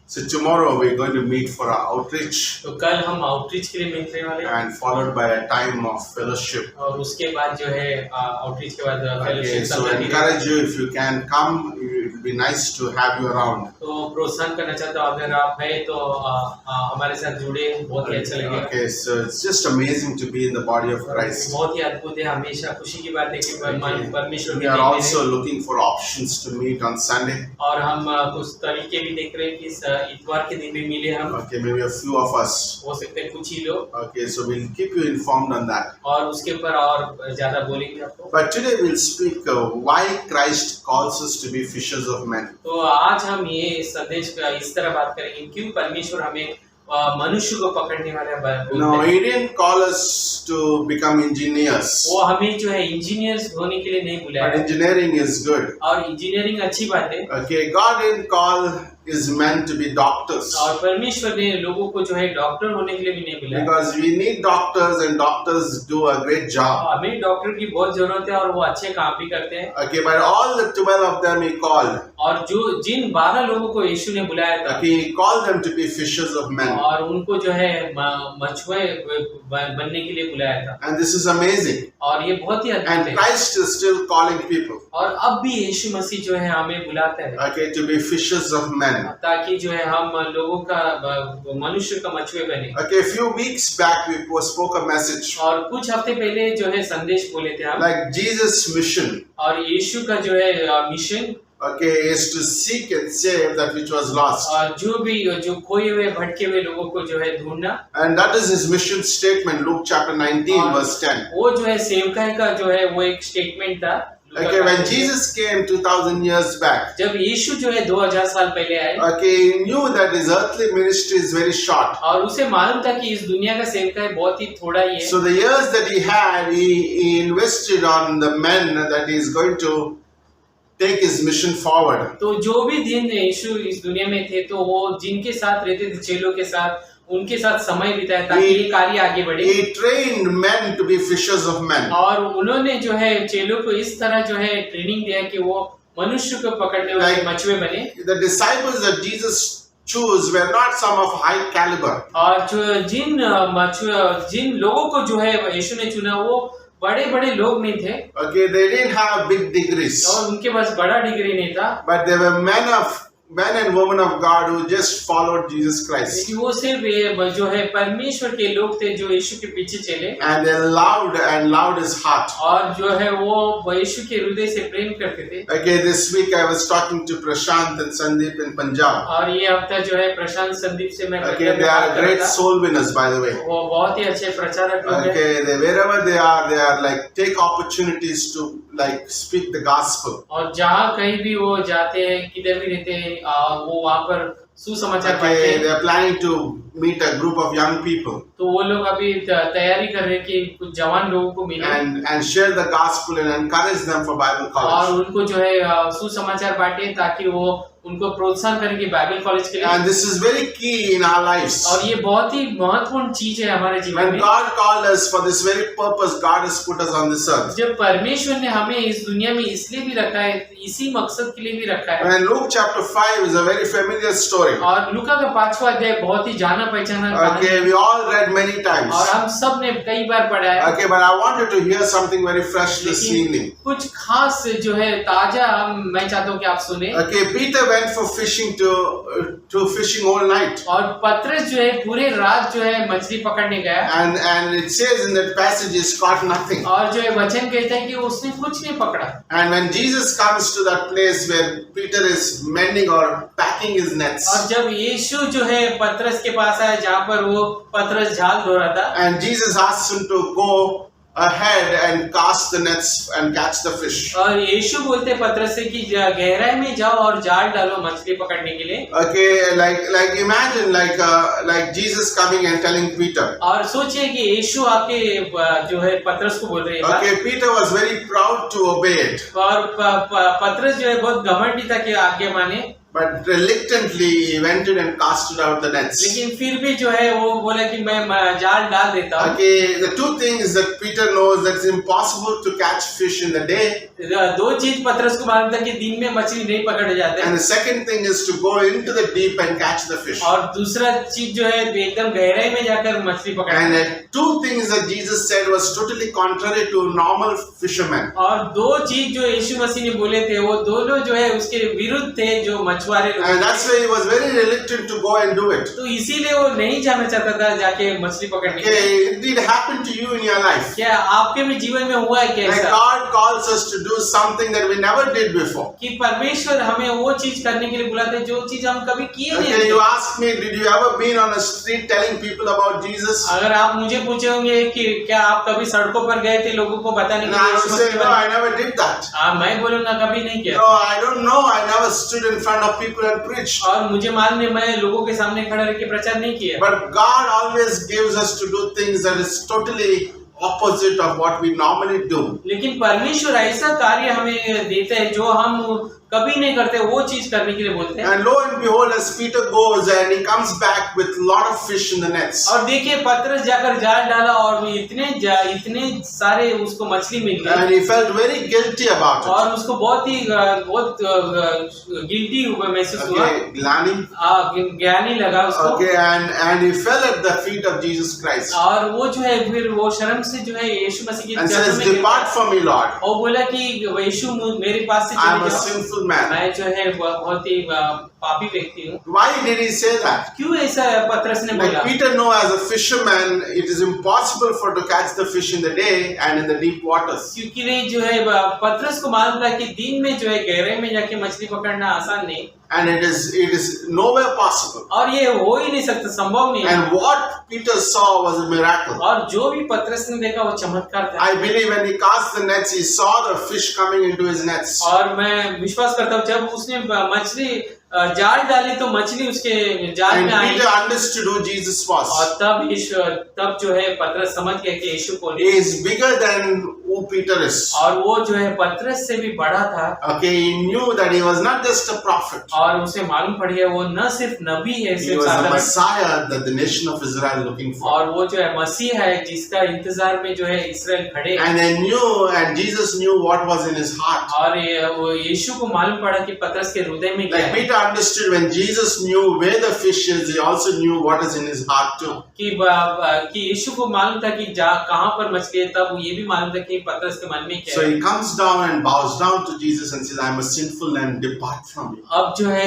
So tomorrow we're going to meet for our outreach, तो कल हम outreach के लिए मिलने वाले हैं, and followed by a time of fellowship. और उसके बाद जो है आउटरीच के बाद Okay, fellowship so समाधि। encourage you, if you can come, it will be nice to have you around. तो प्रोत्साहन करना चाहता हूँ, अगर आप है तो हमारे साथ जुड़े, बहुत ही अच्छा लगेगा। Okay, so it's just amazing to be in the body of Christ. बहुत ही अद्भुत है, हमेशा खुशी की बात है कि परमेश्वर We के are दिन also है, looking for options to meet on Sunday. और हम कुछ तरीके भी देख रहे हैं कि इतवार के दिन भी मिले हम, Okay, maybe a few of us. हो सकते हैं कुछ ही लोग, Okay, so we'll keep you informed on that. और उसके ऊपर और ज्यादा बोलेंगे आपको। But today we'll speak why Christ calls us to be fishers of men. तो आज हम ये संदेश का इस तरह बात करेंगे, क्यों परमेश्वर हमें मनुष्य को पकड़ने वाला बोलते No, हैं। He didn't call us to become engineers. वो हमें जो है इंजीनियर्स होने के लिए नहीं But बुलाया, engineering is good. और इंजीनियरिंग अच्छी बात है। Okay, God didn't call His men to be doctors. और परमेश्वर ने लोगों को जो है डॉक्टर होने के लिए भी नहीं बुलाया। Because we need doctors and doctors do a great job. हमें डॉक्टर की बहुत जरूरत है और वो अच्छे काम भी करते हैं। Okay, but all the 12 of them He called. और जो जिन 12 लोगों को यीशु ने बुलाया था, Okay, He called them to be fishers of men. और उनको जो है मछुए बनने के लिए बुलाया था। And this is amazing. और ये बहुत ही अद्भुत And है। Christ is still calling people, और अब भी यीशु मसीह जो है हमें बुलाता है, okay, to be fishers of men. ताकि जो है हम लोगों का मनुष्य का मछुए बने। Okay, a few weeks back we spoke a message और कुछ हफ्ते पहले जो है संदेश बोले थे हम, like Jesus' mission, और यीशु का जो है mission, okay, is to seek and save that which was lost. और जो खोए हुए भटके हुए लोगों को जो है ढूंढना, And that is His mission statement, Luke chapter 19 verse 10. वो जो है सेवकाई का जो है वो एक स्टेटमेंट था। Okay, when Jesus came 2000 years back, जब यीशु जो है 2000 साल पहले आए, okay, He knew that His earthly ministry is very short. और उसे मालूम था कि इस दुनिया का सेवकाई बहुत ही थोड़ा ही है। So the years that He had, He invested on the men that He is going to take His mission forward. तो जो भी दिन यीशु इस दुनिया में थे, तो वो जिनके साथ रहते थे, चेलों के साथ, उनके साथ समय बिताया ताकि ये कार्य आगे बढ़े। He trained men to be fishers of men. और उन्होंने जो है चेलों को इस तरह जो है ट्रेनिंग दिया कि वो मनुष्य को पकड़ने वाले Like- मछुए बने। The disciples that Jesus chose were not some of high caliber. और जो जिन लोगों को जो है यीशु ने चुना, वो बड़े बड़े लोग नहीं थे, Okay, they didn't have big degrees, और उनके पास बड़ा डिग्री नहीं था, but they were men and women of God who just followed Jesus Christ. लेकिन वो सिर्फ ये जो है परमेश्वर के लोग थे जो यीशु के पीछे चले, And they loved His heart. और जो है वो यीशु के हृदय से प्रेम करते थे। Okay, this week I was talking to Prashant and Sandeep in Punjab. और ये हफ्ता जो है प्रशांत संदीप से मैं Okay, they are great soul winners, by the way. वो बहुत ही अच्छे प्रचारक लोग हैं। Okay, wherever they are like take opportunities to like speak the gospel. और जहाँ कहीं भी वो जाते हैं, किधर भी रहते हैं, वो वहाँ पर सुसमाचार बांटते Okay, हैं। they are planning to meet a group of young people तो वो लोग अभी तैयारी कर रहे हैं कि कुछ जवान लोगों को मिले and share the gospel and encourage them for Bible और college. उनको जो है सुसमाचार बांटे, ताकि वो उनको प्रोत्साहन करें कि बाइबल कॉलेज के लिए। And this is very key in our lives. और ये बहुत ही महत्वपूर्ण चीज है हमारे जीवन When में। God called us for this very purpose, God has put us on this earth. जब परमेश्वर ने हमें इस दुनिया में इसलिए भी रखा है, इसी मकसद के लिए भी रखा है। And Luke chapter 5 is a very familiar story. और लूका का 5वां अध्याय बहुत ही जाना पहचाना कहानी Okay, है, we all read many times. और हम सब ने कई बार पढ़ा है। Okay, but I wanted to hear something very fresh this लेकिन evening. कुछ खास जो है ताजा मैं चाहता हूँ कि आप सुने। Okay, Peter went for fishing to fishing all night. और पतरस जो है पूरे रात जो है मछली पकड़ने गया, And it says in that passage he caught nothing. और जो है वचन कहता है कि उसने कुछ नहीं पकड़ा। And when Jesus comes to that place where Peter is mending or packing his nets, और जब यीशु जो है पतरस के पास आया जहाँ पर वो पतरस जाल धो रहा था, and Jesus asks him to go ahead and cast the nets and catch the fish. और यीशु बोलते पतरस से कि गहराई में जाओ और जाल डालो मछली पकड़ने के लिए। Okay, like imagine like Jesus coming and telling Peter. और सोचिए कि यीशु आके जो है पतरस को बोल रहे हैं। Okay, Peter was very proud to obey it, और पतरस जो है बहुत घमंडी था कि आज्ञा माने, but reluctantly he went in and casted out the nets. लेकिन फिर भी जो है वो बोला कि मैं जाल डाल देता हूँ। Okay, the two things that Peter knows that it's impossible to catch fish in the day, दो चीज पतरस को मालूम था कि दिन में मछली नहीं पकड़े जाते, and the second thing is to go into the deep and catch the fish. और दूसरा चीज जो है एकदम गहराई में जाकर मछली पकड़ना। And two things that Jesus said was totally contrary to normal fishermen. और दो चीज जो यीशु मसीह ने बोले थे वो दोनों जो है उसके विरुद्ध थे जो मछुआरे लोग And थे। that's why he was very reluctant to go and do it. तो इसीलिए वो नहीं जाना चाहता था जाके मछली पकड़ने के लिए। Okay, it did happen to you in your life. क्या आपके भी जीवन में हुआ है क्या Like ऐसा God calls us to do something that we never did before. कि परमेश्वर हमें वो चीज करने के लिए बुलाते हैं जो चीज हम कभी किए नहीं Okay, you थे। ask me, did you ever been on a street telling people about Jesus? अगर आप मुझे पूछे होंगे कि क्या आप कभी सड़कों पर गए थे लोगों को बताने के No, I लिए would यीशु say, मसीह के no, बारे I never did that. में? मैं बोलूंगा कभी नहीं किया। No, I don't know. I never stood in front of of people and preached. और मुझे मालूम है मैं लोगों के सामने खड़ा रह के प्रचार नहीं किया, But God always gives us to do things that is totally opposite of what we normally do. लेकिन परमेश्वर ऐसा कार्य हमें देते हैं जो हम कभी नहीं करते, वो चीज करने के लिए बोलते हैं। And lo and behold, as Peter goes and he comes back with a lot of fish in the nets. और देखिए पतरस जाकर जाल डाला और इतने सारे उसको मछली मिल गई, And he felt very guilty about it. और उसको बहुत गिल्टी महसूस हुआ, Okay, Glani. ज्ञानी लगा उसको। Okay, and he fell at the feet of Jesus Christ और वो जो है फिर वो शर्म से जो है यीशु मसीह के and चरणों says, में गिर "Depart गया। from me, Lord. और बोला कि यीशु मेरे पास से I am चले a जाओ, sinful man." मैं जो है बहुत ही पापी व्यक्ति हूँ। Why did he say that? क्यों ऐसा पतरस ने बोला? Like Peter know as a fisherman, it is impossible for to catch the fish in the day and in the deep waters. क्योंकि नहीं जो है पतरस को मालूम था कि दिन में जो है गहरे में जाके मछली पकड़ना आसान नहीं, And it is nowhere possible. और ये हो ही नहीं सकता, संभव नहीं है। And what Peter saw was a miracle. और जो भी पतरस ने देखा वो चमत्कार था। I believe when he cast the nets, he saw the fish coming into his nets. और मैं विश्वास करता हूँ जब उसने मछली जाल डाली तो मछली उसके जाल And में आई, Peter understood who Jesus was. और तब जो है पतरस समझ गया कि यीशु कौन He है, is bigger than who Peter is. और वो जो है पतरस से भी बड़ा था। Okay, he knew that he was not just a prophet. और उसे मालूम पड़ गया वो न सिर्फ नबी है, He सिर्फ was the साधारण, Messiah that the nation of Israel looking for. और वो जो है मसीह है जिसका इंतजार में जो है इसराइल खड़े। And they knew, and Jesus knew what was in his heart. और वो यीशु को मालूम पड़ा कि पतरस के हृदय में क्या Like है, Peter understood when Jesus knew where the fish is, he also knew what is in his heart too. कि यीशु को मालूम था कि कहाँ पर मछली है, तब ये भी मालूम था कि पतरस के मन में क्या So है। he comes down and bows down to Jesus and says, "I am a sinful and depart from me." अब जो है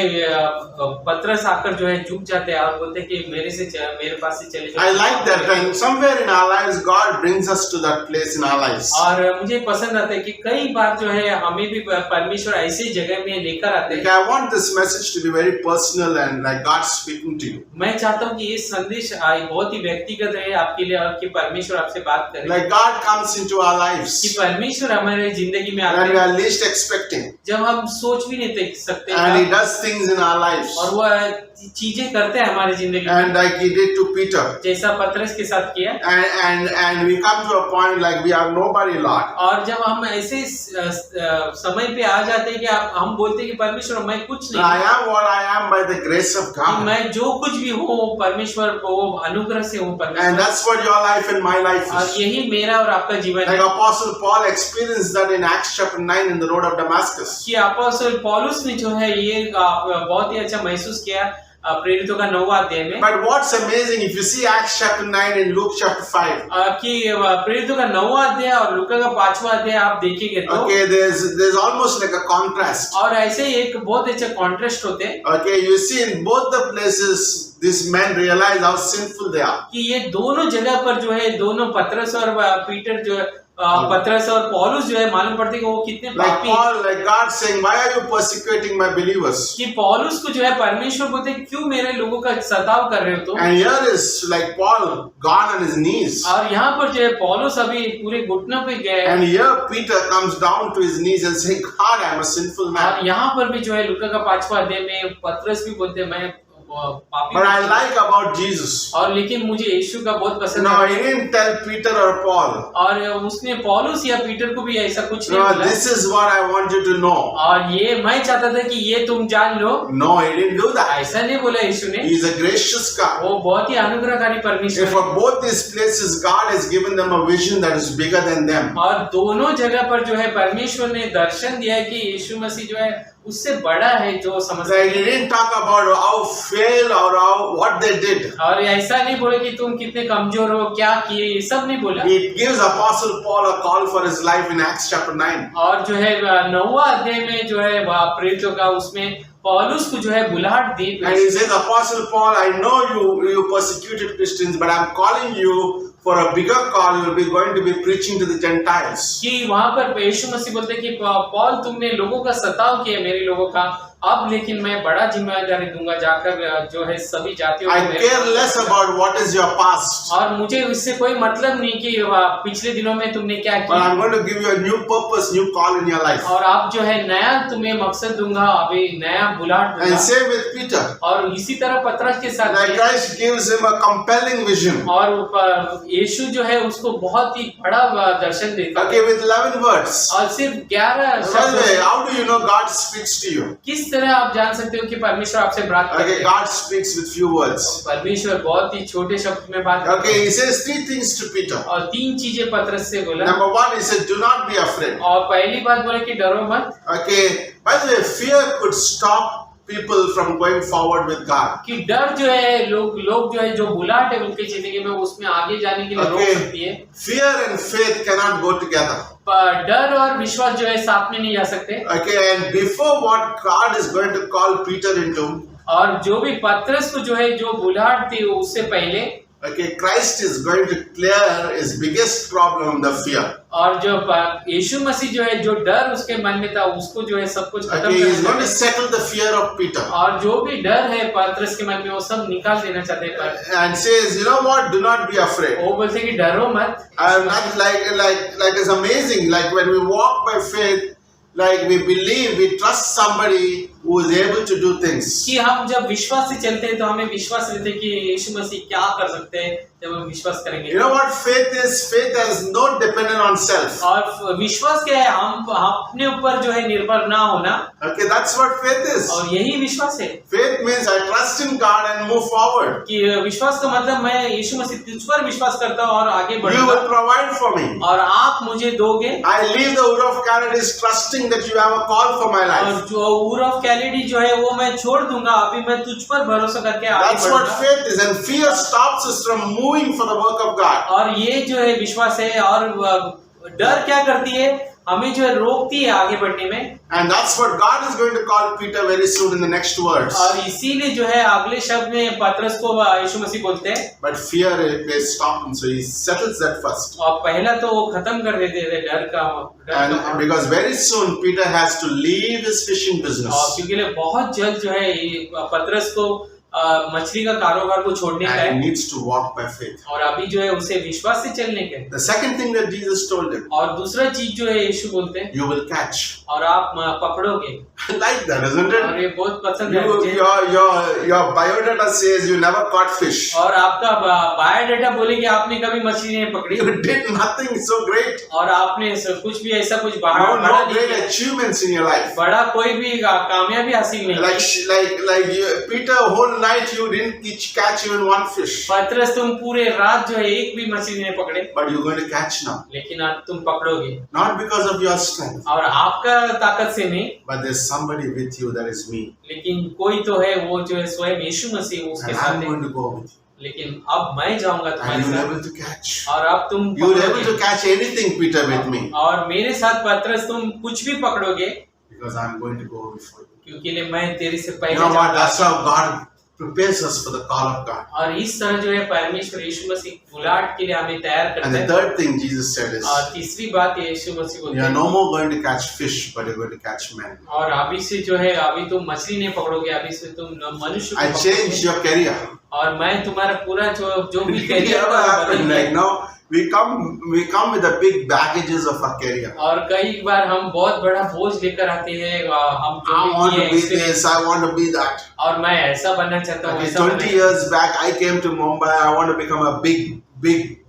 पतरस आकर जो है झुक जाते हैं और बोलते हैं कि मेरे पास से चले जाओ। I like that, and somewhere in our lives, God brings us to that place in our lives. और मुझे पसंद आता है कि कई बार जो है हमें भी परमेश्वर ऐसी जगह में लेकर आते Like, हैं। I want this message to be very personal and like God speaking to you. मैं चाहता हूँ कि ये संदेश बहुत ही व्यक्तिगत रहे आपके लिए, और कि परमेश्वर आपसे बात करे, Like God comes into our कि lives परमेश्वर हमारे जिंदगी में आते when we हैं are least expecting, जब हम सोच भी नहीं देख सकते, and He does things in our lives, और वो चीजें करते हैं हमारी जिंदगी में, and like He did to Peter. जैसा पतरस के साथ किया। And we come to a point like we are nobody, Lord. और जब हम ऐसे समय पे आ जाते हैं कि हम बोलते हैं कि परमेश्वर मैं कुछ नहीं, I am what I am by the grace of कि God. मैं जो कुछ भी हूँ परमेश्वर वो अनुग्रह से हूँ And परमेश्वर, that's what your life and my life और is. यही मेरा और आपका जीवन Like है। Apostle Paul experienced that in Acts chapter 9 in the road of Damascus. कि अपोस्तल पौलुस ने जो है ये बहुत ही अच्छा महसूस किया प्रेरितों का 9वां अध्याय में। But what's amazing, if you see Acts chapter 9 and Luke chapter 5, कि प्रेरितों का 9वां अध्याय और लूका का 5वां अध्याय आप देखेंगे तो okay, there's almost like a contrast. और ऐसे ही एक बहुत अच्छा कॉन्ट्रास्ट होते हैं Okay, you see in both the places, these men realize how sinful they are. कि ये दोनों जगह पर जो है दोनों पतरस और पीटर जो है पतरस और पौलुस जो है मालूम पड़ते कि वो कितने Like पापी, Paul, like God saying, "Why are you persecuting my believers?" कि पौलुस को जो है परमेश्वर बोलते क्यों मेरे लोगों का सताव कर रहे हो तुम। And here is like Paul gone on his knees. और यहाँ पर जो है पौलुस अभी पूरे घुटनों पे गए, And here Peter comes down to his knees and saying, "God, I am a sinful man." और यहाँ पर भी जो है लूका का 5वां अध्याय में पतरस भी बोलते हैं मैं पापी But I हूँ। like about Jesus. और लेकिन मुझे यीशु का बहुत पसंद No, है, he didn't tell Peter or Paul, और उसने पौलुस या पीटर को भी ऐसा कुछ नहीं "No, बोला, this is what I want you to know." और ये मैं चाहता था कि ये तुम जान लो, No, he didn't do that. ऐसा नहीं बोला यीशु ने। He is a gracious God. वो बहुत ही अनुग्रहकारी परमेश्वर And है, for both these places, God has given them a vision that is bigger than them. और दोनों जगह पर जो है परमेश्वर ने दर्शन दिया है कि यीशु मसीह जो है उससे बड़ा है जो समझ। Like he didn't talk about how fail or how what they did. और ऐसा नहीं बोले कि तुम कितने कमजोर हो, क्या किए, ये सब नहीं बोला। He gives Apostle Paul a call for his life in Acts chapter 9. और जो है 9वां अध्याय में जो है प्रेरितों का उसमें पौलुस को जो है बुलाहट दी, And he says, "Apostle Paul, I know you persecuted Christians, but I'm calling you for a bigger call. You'll be going to be preaching to the Gentiles." कि वहां पर यीशु मसीह बोलते हैं कि पौल तुमने लोगों का सताव किया मेरे लोगों का, अब लेकिन मैं बड़ा जिम्मेदारी दूंगा जाकर जो है सभी जातियों I को मेरे care pass less about what is your past, और मुझे इससे कोई मतलब नहीं कि पिछले दिनों में तुमने क्या but किया, I'm going to give you a new purpose, new call in your life. और अब जो है नया तुम्हें मकसद दूंगा, अभी नया बुलाहट And दूंगा। same with Peter. और इसी तरह पतरस के साथ Like भी, Christ gives him a compelling vision. और यीशु जो है उसको बहुत ही बड़ा दर्शन देता है, Okay, with 11 words. और सिर्फ 11 By the way, शब्द। how do you know God speaks to you? किस तरह आप जान सकते हो कि परमेश्वर आपसे बात करते Okay, हैं? God speaks with few words. परमेश्वर बहुत ही छोटे शब्द में बात करते Okay, हैं। he says 3 things to Peter. और 3 चीजें पतरस से बोला। Number 1, he said, do not be afraid. और पहली बात बोला कि डरो मत, Okay, by the way, fear could stop people from going forward with God. कि डर जो है लोग जो है जो बुलाहट है उनकी जिंदगी में उसमें आगे जाने के लिए रोक सकती है। Fear and faith cannot go together. पर डर और विश्वास जो है साथ में नहीं जा सकते। Okay, and before what God is going to call Peter into, और जो भी पतरस को जो है जो बुलाहट थी उससे पहले, okay, Christ is going to clear his biggest problem, the fear. और जो यीशु मसीह जो है जो डर उसके मन में था उसको जो है सब कुछ खत्म Okay, he is going करना to settle the fear of Peter और जो भी डर है पतरस के मन में वो सब निकाल देना चाहते हैं। पर and says, you know what? Do not be afraid. वो बोलते कि डरो मत। I'm not like it's amazing. Like when we walk by faith, like we believe, we trust somebody who is able to do things. कि हम जब विश्वास से चलते हैं तो हमें विश्वास रहते हैं कि यीशु मसीह क्या कर सकते हैं जब हम विश्वास करेंगे। You know what faith is? Faith is not dependent on self. और विश्वास क्या है? हम अपने ऊपर जो है निर्भर ना होना, Okay, that's what faith is. और यही विश्वास है। Faith means I trust in God and move forward. कि विश्वास का मतलब मैं यीशु मसीह तुझ पर विश्वास करता हूँ और आगे You बढ़ूंगा will provide for me. और आप मुझे दोगे। I leave the Ur of Caldees trusting that you have a call for my और life. जो ऊर ऑफ कैलिडी जो है वो मैं छोड़ दूंगा, अभी मैं तुझ पर भरोसा करके आगे That's what बढ़ूंगा। faith is, and fear stops us from moving for the work of God. और ये जो है विश्वास है, और डर क्या करती है? हमें जो है रोकती है आगे बढ़ने में। And that's what God is going to call Peter very soon in the next words. और इसीलिए जो है अगले शब्द में पतरस को यीशु मसीह बोलते हैं। But fear may stop him, so he settles that first. और पहला तो वो खत्म कर देते थे डर का। And because very soon Peter has to leave his fishing और business क्योंकि बहुत जल्द जो है पतरस को मछली का कारोबार को छोड़ने का and he है, needs to walk by faith. और अभी जो है उसे विश्वास से चलने का है। The second thing that Jesus told him, और दूसरा चीज जो है यीशु बोलते हैं, you will catch. और आप पकड़ोगे। I like that, isn't it? और ये बहुत पसंद है मुझे। Your biodata says you never caught fish. और आपका बायोडाटा बोले कि आपने कभी मछली नहीं पकड़ी, You did nothing so great. और आपने कुछ भी ऐसा कुछ बड़ा No नहीं great किया। achievements in your life. बड़ा कोई भी कामयाबी हासिल नहीं की। Like Peter, whole night you didn't catch even one fish. पतरस तुम पूरे रात जो है एक भी मछली नहीं पकड़े, But you're going to catch now. लेकिन अब तुम पकड़ोगे, Not because of your strength, और आपका ताकत से नहीं, but there's somebody with you, that is me. लेकिन कोई तो है वो जो है स्वयं यीशु मसीह उसके And साथ I'm है। going to go with you. लेकिन अब मैं जाऊंगा And तुम्हारे you're साथ, able to catch. और अब तुम You're able पकड़ोगे। to catch anything, Peter, with me. और मेरे साथ पतरस तुम कुछ भी पकड़ोगे, Because I'm going to go before you. क्योंकि मैं तेरे से You पहले know what? जाऊंगा। That's how God prepares us for the call of God. और इस तरह जो है परमेश्वर यीशु मसीह बुलाहट के लिए हमें तैयार And करता the है। third thing Jesus said is, और तीसरी बात यीशु मसीह बोलते you are हैं, no more going to catch fish, but you're going to catch men. और अभी से जो है अभी तुम मछली नहीं पकड़ोगे, अभी से तुम मनुष्य को I changed पकड़ोगे। your career. और मैं तुम्हारा पूरा जो भी It career ever happened? Like now, we come with the big baggages of our career. और कई बार हम बहुत बड़ा बोझ लेकर आते हैं, हम जो I भी want किए to be इसके- this, I want to be that. और मैं ऐसा बनना चाहता हूँ, Okay, ऐसा 20 बनना- years back, I came to Mumbai. I want to become a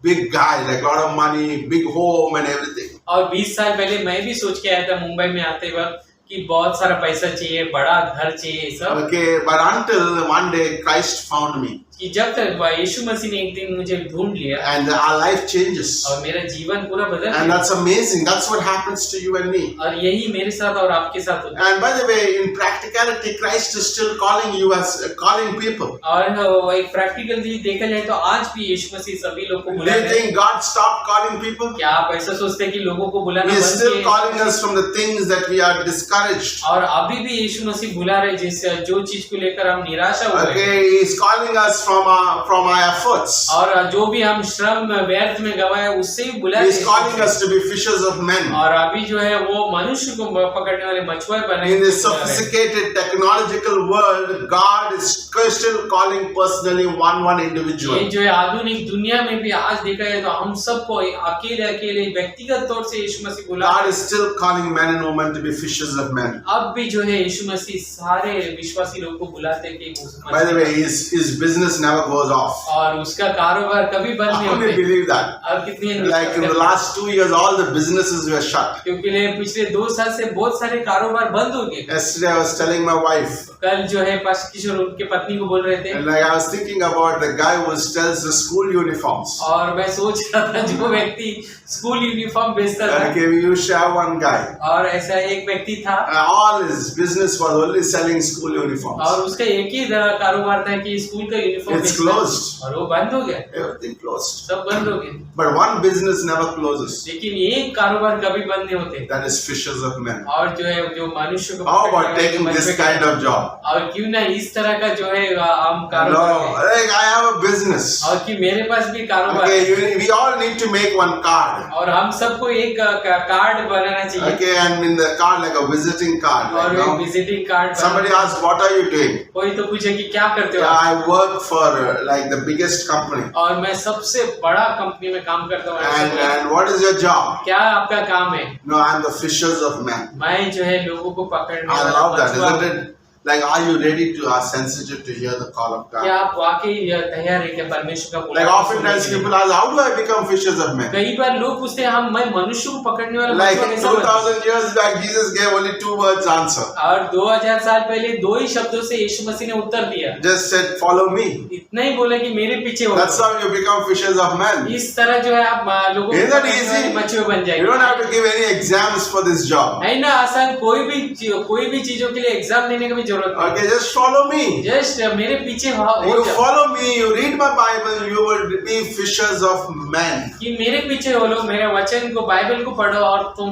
big guy, like a lot of money, big home and everything. और 20 साल पहले मैं भी सोच के आया था मुंबई में आते वक्त कि बहुत सारा पैसा चाहिए, बड़ा घर चाहिए सब, Okay, but until one day Christ found me कि जब तक यीशु मसीह ने एक दिन मुझे ढूंढ लिया and our life changes. और मेरा जीवन पूरा बदल And गया। that's amazing. That's what happens to you and me. और यही मेरे साथ और आपके साथ होता है। And by the way, in practicality, Christ is still calling you as calling people. और वो एक प्रैक्टिकल देखा जाए तो आज भी यीशु मसीह सभी लोग को Do बुला you रहे हैं। think God stopped calling people? क्या आप ऐसा सोचते हैं कि लोगों को बुलाना He is बंद still किए? calling us from the things that we are discouraged. और अभी भी यीशु मसीह बुला रहे जिस जो चीज को लेकर हम निराशा हुए हैं। Okay, He is calling us from our efforts. और जो भी हम श्रम व्यर्थ में गवाए उससे भी बुलाए He is calling us to be fishers of men. और अभी जो है वो मनुष्य को पकड़ने वाले मछुआरे बने In this sophisticated technological world, God is still calling personally one ये individual. जो है आधुनिक दुनिया में भी आज देखा जाए तो हम सबको अकेले अकेले व्यक्तिगत तौर से यीशु मसीह बुला God is still calling men and women to be fishers of men. अब भी जो है यीशु मसीह सारे विश्वासी लोगों को बुलाते हैं कि वो By the way, his business never goes off. और उसका कारोबार कभी बंद नहीं How many होते believe that? अब कितने Like in the last 2 years, all the businesses were shut. क्योंकि पिछले 2 साल से बहुत सारे कारोबार बंद हो गए Yesterday, I was telling my wife, कल जो है पास्टर किशोर उनके पत्नी को बोल रहे थे and like I was thinking about the guy who sells the school uniforms. और मैं सोच रहा था जो व्यक्ति स्कूल यूनिफॉर्म बेचता था Okay, we used to have one guy. और ऐसा एक व्यक्ति था All his business was only selling school uniforms. और उसका एक ही कारोबार था कि स्कूल का यूनिफॉर्म It's बेचना। closed. और वो बंद हो गया Everything closed. सब बंद हो गए But one business never closes. लेकिन एक कारोबार कभी बंद नहीं होते That is fishers of men. और जो है जो मनुष्य को How पकड़ने about वाले taking this मनुष्य kind of job? और क्यों ना इस तरह का जो है हम No, कारोबार करें। like I have a business. और कि मेरे पास भी कारोबार Okay, है we all need to make one card. और हम सबको एक कार्ड बनाना चाहिए Okay, and in the card like a visiting card. और Like, एक no? Visiting card Somebody asks, "What are you doing?" कोई तो पूछे कि क्या करते हो Yeah, आप? I work for like the biggest company. और मैं सबसे बड़ा कंपनी में काम करता हूँ ऐसा बोला। And what is your job? क्या आपका काम है No, I'm the fishers of men. मैं जो है लोगों को पकड़ने I वाला love that, मछुआरा isn't हूँ। it? Like, are you ready to are sensitive to hear the call of क्या God? आप वाकई तैयार है क्या परमेश्वर का Like बुलावा oftentimes सुनने के लिए? people ask, how do I become fishers of men? कई बार लोग पूछते हैं हम मैं मनुष्य को पकड़ने वाला Like मछुआरा कैसा बनूं? 2000 years back, Jesus gave only 2 words answer. और 2000 साल पहले 2 ही शब्दों से यीशु मसीह ने उत्तर दिया Just said, follow me. इतना ही बोला कि मेरे पीछे हो That's how you become fishers of men. इस तरह जो है आप लोगों को Isn't that पकड़ने easy? वाले मछुआरे बन You don't have जाएंगे to give any exams for this job. है ना आसान कोई भी चीजों के लिए एग्जाम देने की भी जरूरत नहीं Okay, just follow me. Just मेरे पीछे हो You जाओ follow me, you read my Bible, you will be fishers of men. कि मेरे पीछे हो लो मेरे वचन को बाइबल को पढ़ो और तुम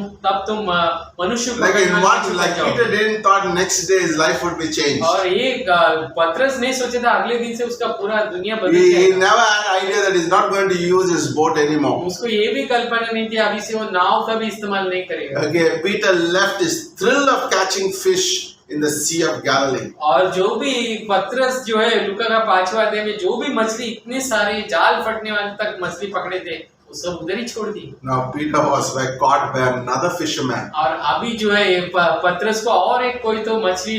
मनुष्य को Like पकड़ने in वाले one, बन like जाओ। Peter didn't thought next day his life would be changed. और ये पत्रस नहीं सोचा था अगले दिन से उसका पूरा दुनिया बदल He जाएगा never had idea that he's not going to use his boat anymore. उसको ये भी कल्पना नहीं थी अभी से वो नाव का भी इस्तेमाल नहीं करेगा Okay, Peter left his thrill of catching fish in the Sea of Galilee. और जो भी पत्रस जो है लूका का 5वां अध्याय में जो भी मछली इतने सारे जाल फटने वाले तक मछली पकड़े थे वो सब उधर ही छोड़ दी Now Peter was caught by another fisherman. और अभी जो है ये पत्रस को और एक कोई तो मछली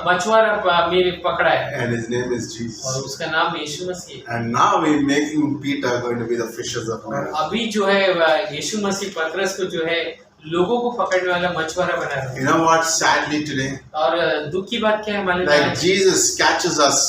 मछुआरा मेरे पकड़ा है And his name is और Jesus. उसका नाम यीशु मसीह है And now we're making Peter going to be the fishers of men. अभी जो है यीशु मसीह पत्रस को जो है लोगों को पकड़ने वाला मछुआरा बना रहा है You know what? Sadly today, और दुख की बात क्या है मालूम है like Jesus catches us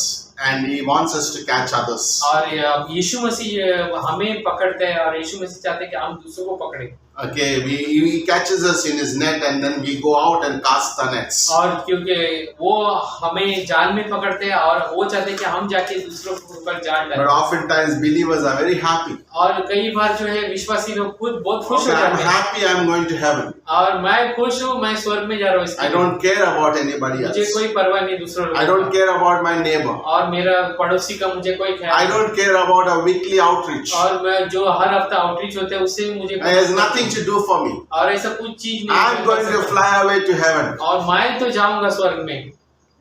and he wants us to catch others. और यीशु मसीह हमें पकड़ता है और यीशु मसीह चाहते हैं कि हम दूसरों को पकड़े Okay, he catches us in his net and then we go out and cast the nets. और क्योंकि वो हमें जाल में पकड़ते हैं और वो चाहते हैं कि हम जाके दूसरों के ऊपर जाल But डालें oftentimes believers are very happy. और कई बार जो है विश्वासी लोग खुद बहुत खुश हो Okay, I'm जाते हैं happy I'm going to heaven. और मैं खुश हूँ मैं स्वर्ग में जा रहा हूँ I इसके लिए। don't care about anybody मुझे else. कोई परवाह नहीं दूसरों I लोगों don't का। care about my neighbor. और मेरा पड़ोसी का मुझे कोई ख्याल I नहीं। don't care about a weekly outreach. और मैं जो हर हफ्ता आउटरीच होते हैं उससे भी मुझे It has nothing to do for me. और ऐसा कुछ चीज नहीं I'm going to fly away to heaven. और मैं तो जाऊंगा स्वर्ग में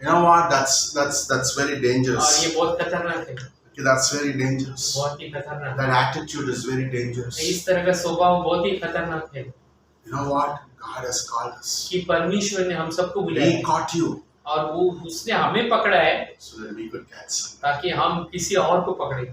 You know what? That's very और dangerous. ये बहुत खतरनाक है Okay, that's very dangerous. बहुत ही खतरनाक That attitude is very dangerous. है इस तरह का स्वभाव बहुत ही खतरनाक है You know what? God has called us. कि परमेश्वर ने हम सबको बुलाया He है caught you और वो उसने हमें पकड़ा है so that we could catch some. ताकि हम किसी और को पकड़े